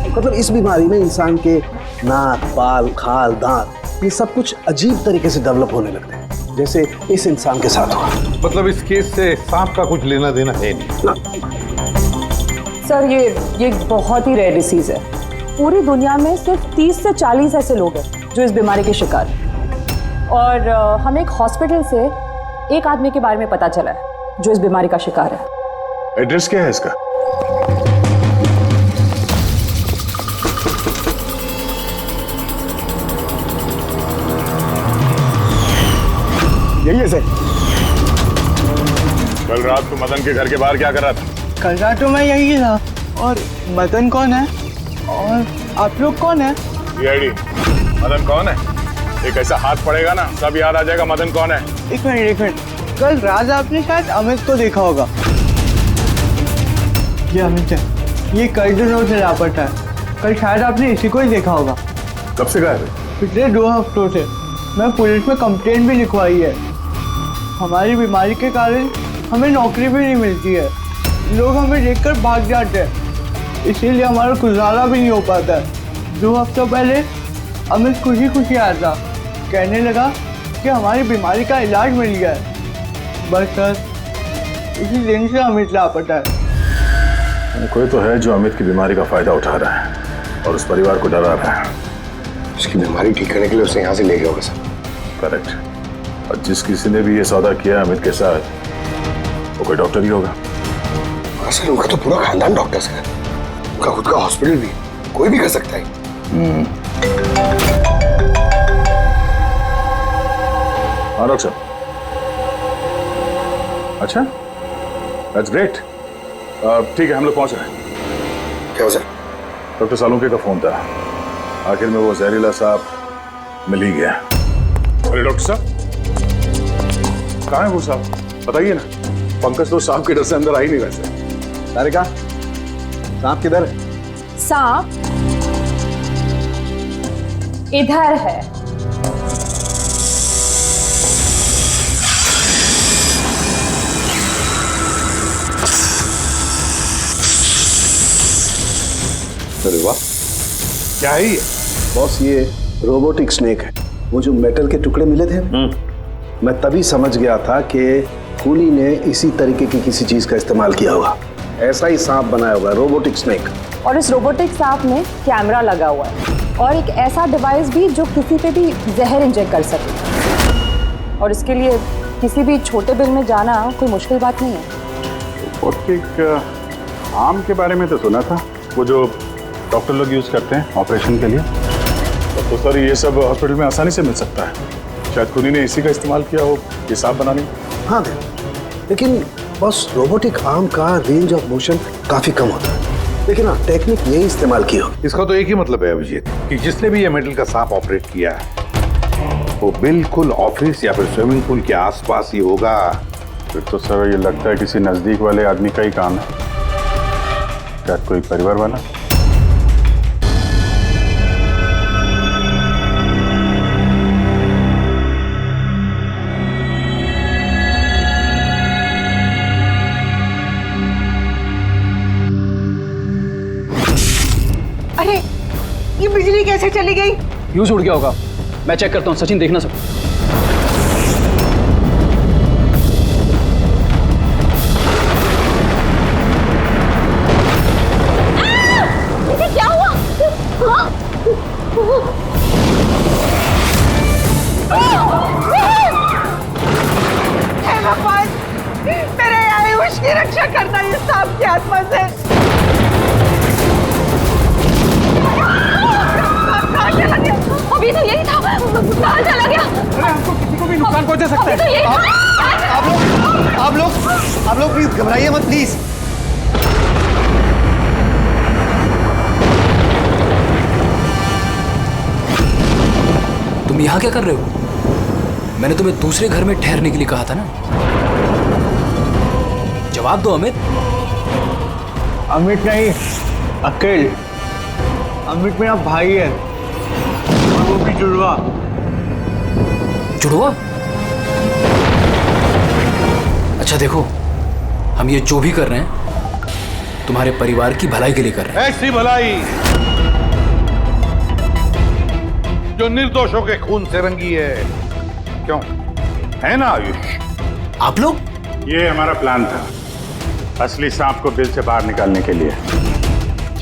मतलब इस बीमारी में इंसान के नाक, बाल, खाल, दांत ये सब कुछ अजीब तरीके से डेवलप होने लगते हैं, जैसे इस इंसान के साथ हुआ। मतलब इस केस से सांप का कुछ लेना देना है नहीं ना? सर ये बहुत ही रेयर डिसीज है। पूरी दुनिया में सिर्फ 30 से 40 ऐसे लोग हैं जो इस बीमारी के शिकार हैं। और हमें एक हॉस्पिटल से एक आदमी के बारे में पता चला है जो इस बीमारी का शिकार है। एड्रेस क्या है इसका? यही है सर। कल रात को मदन के घर के बाहर क्या कर रहा था? कल रात तो मैं यही था। और मदन कौन है? और आप लोग कौन है? सीआईडी। मदन कौन है? एक ऐसा हाथ पड़ेगा ना, सब याद आ जाएगा मदन कौन है। एक मिनट। कल रात आपने शायद अमित को देखा होगा। ये अमित है, ये कई दिनों से लापता है। कल शायद आपने इसी को ही देखा होगा। कब से गायब है? पिछले 2 हफ्तों से। मैं पुलिस में कंप्लेंट भी लिखवाई है। हमारी बीमारी के कारण हमें नौकरी भी नहीं मिलती है। लोग हमें देखकर भाग जाते हैं, इसीलिए हमारा गुजारा भी नहीं हो पाता है। 2 हफ्तों पहले अमित खुशी खुशी आया था, कहने लगा कि हमारी बीमारी का इलाज मिल गया है। बस सर, उसी दिन से अमित लापता है। कोई तो है जो अमित की बीमारी का फायदा उठा रहा है और उस परिवार को डरा रहा है। उसकी बीमारी ठीक करने के लिए उसे यहाँ से ले गया होगा सर। करेक्ट। और जिस किसी ने भी ये सौदा किया अमित के साथ, वो कोई डॉक्टर ही होगा। सर उनका तो पूरा खानदान डॉक्टर है, उनका खुद का हॉस्पिटल भी, कोई भी कर सकता है। हाँ डॉक्टर साहब। अच्छा, दैट्स ग्रेट। ठीक है, हम लोग पहुंच रहे हैं। क्या सर? डॉक्टर सालुंके का फोन था, आखिर में वो जहरीला साहब मिल ही गया। अरे डॉक्टर साहब कहाँ है वो साहब? बताइए ना। पंकज तो सांप के डर से अंदर आ ही नहीं वैसे। तारिका, सांप किधर है? सांप इधर है। अरे वाह, क्या है ये? बॉस ये रोबोटिक स्नेक है। वो जो मेटल के टुकड़े मिले थे, मैं तभी समझ गया था कि खूनी ने इसी तरीके की किसी चीज का इस्तेमाल किया होगा। ऐसा ही सांप बनाया होगा, रोबोटिक स्नेक। और इस रोबोटिक सांप में कैमरा लगा हुआ है और एक ऐसा डिवाइस भी जो किसी पे भी जहर इंजेक्ट कर सके। और इसके लिए किसी भी छोटे बिल में जाना कोई मुश्किल बात नहीं है। रोबोटिक आर्म के बारे में तो सुना था, वो जो डॉक्टर लोग यूज करते हैं ऑपरेशन के लिए। तो सर ये सब हॉस्पिटल में आसानी से मिल सकता है। शायद खूनी ने इसी का इस्तेमाल किया हो ये सांप बनाने। हाँ लेकिन बस रोबोटिक आर्म का रेंज ऑफ मोशन काफी कम होता है, लेकिन हाँ टेक्निक यही इस्तेमाल की हो। इसका तो एक ही मतलब है अभिजीत कि जिसने भी ये मेटल का सांप ऑपरेट किया है वो बिल्कुल ऑफिस या फिर स्विमिंग पूल के आसपास ही होगा। फिर तो सर ये लगता है किसी नजदीक वाले आदमी का ही काम है। क्या कोई परिवार वाला? अरे ये बिजली कैसे चली गई? फ्यूज उड़ गया होगा, मैं चेक करता हूँ। सचिन देखना सब। क्या हुआ? हे भगवान, मेरे आयुष की रक्षा करना ये सांप की आत्मा से। अभी तो यही था, कहाँ चला गया? अरे हमको किसी को भी नुकसान पहुंचा सकता है। अभी तो यही था। आप लोग प्लीज घबराइए मत प्लीज। तुम यहाँ क्या कर रहे हो? मैंने तुम्हें दूसरे घर में ठहरने के लिए कहा था ना। जवाब दो अमित। अमित नहीं, अकेल। अमित मेरा भाई है और वो भी जुड़वा। जुड़वा? अच्छा देखो, हम ये जो भी कर रहे हैं तुम्हारे परिवार की भलाई के लिए कर रहे हैं। ऐसी भलाई जो निर्दोषों के खून से रंगी है। क्यों है ना आयुष? आप लोग? ये हमारा प्लान था, असली सांप को बिल से बाहर निकालने के लिए।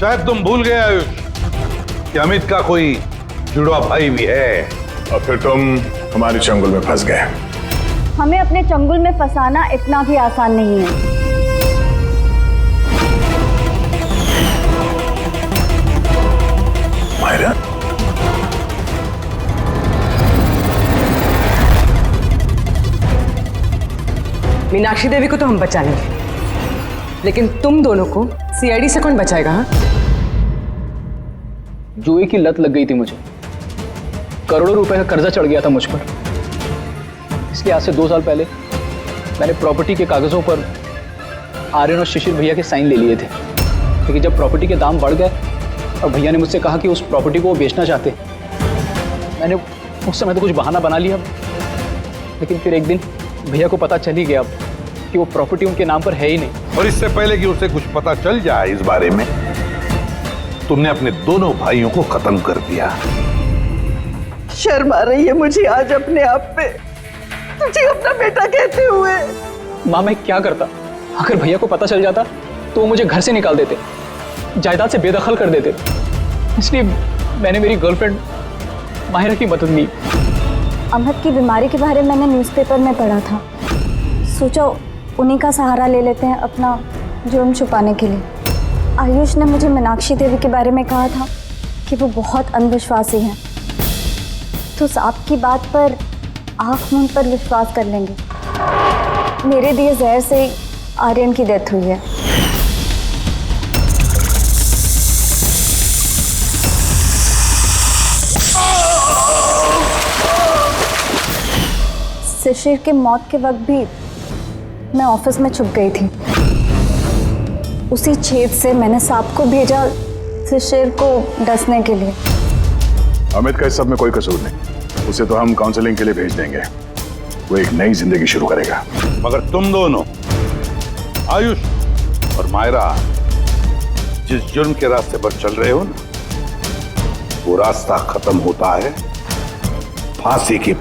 शायद तुम भूल गए आयुष कि अमित का कोई जुड़वा भाई भी है। और फिर तुम हमारे चंगुल में फंस गए। हमें अपने चंगुल में फंसाना इतना भी आसान नहीं है। मायरा, मीनाक्षी देवी को तो हम बचा लेंगे, लेकिन तुम दोनों को सीआईडी से कौन बचाएगा? हाँ? जुए की लत लग गई थी मुझे, करोड़ों रुपए का कर्जा चढ़ गया था मुझ पर। इसलिए आज से 2 साल पहले मैंने प्रॉपर्टी के कागजों पर आर्यन और शिशिर भैया के साइन ले लिए थे। लेकिन जब प्रॉपर्टी के दाम बढ़ गए और भैया ने मुझसे कहा कि उस प्रॉपर्टी को वो बेचना चाहते, मैंने उस समय तो कुछ बहाना बना लिया, लेकिन फिर एक दिन भैया को पता चल ही गया कि वो प्रॉपर्टी उनके नाम पर है ही नहीं। और इससे पहले कि उसे कुछ पता चल जाए इस बारे में, तुमने अपने दोनों भाइयों को खत्म कर दिया। शर्म आ रही है मुझे आज अपने आप पे, तुझे अपना बेटा कहते हुए। माँ, मैं क्या करता? अगर भैया को पता चल जाता तो वो मुझे घर से निकाल देते, जायदाद से बेदखल कर देते। इसलिए मैंने मेरी गर्लफ्रेंड माहिरा की मदद ली। अमृत की बीमारी के बारे में मैंने न्यूज़पेपर में पढ़ा था, सोचा उन्हीं का सहारा ले लेते हैं अपना जुर्म छुपाने के लिए। आयुष ने मुझे मीनाक्षी देवी के बारे में कहा था कि वो बहुत अंधविश्वासी हैं, तो सांप की बात पर आँख मूंद पर विश्वास कर लेंगे। मेरे दिए जहर से ही आर्यन की डेथ हुई है। शिशिर की मौत के वक्त भी मैं ऑफिस में छुप गई थी। उसी छेद से मैंने सांप को भेजा शिशिर को डसने के लिए। अमित का इस सब में कोई कसूर नहीं, उसे तो हम काउंसलिंग के लिए भेज देंगे, वो एक नई जिंदगी शुरू करेगा। मगर तुम दोनों, आयुष और मायरा, जिस जुर्म के रास्ते पर चल रहे हो ना, वो रास्ता खत्म होता है फांसी के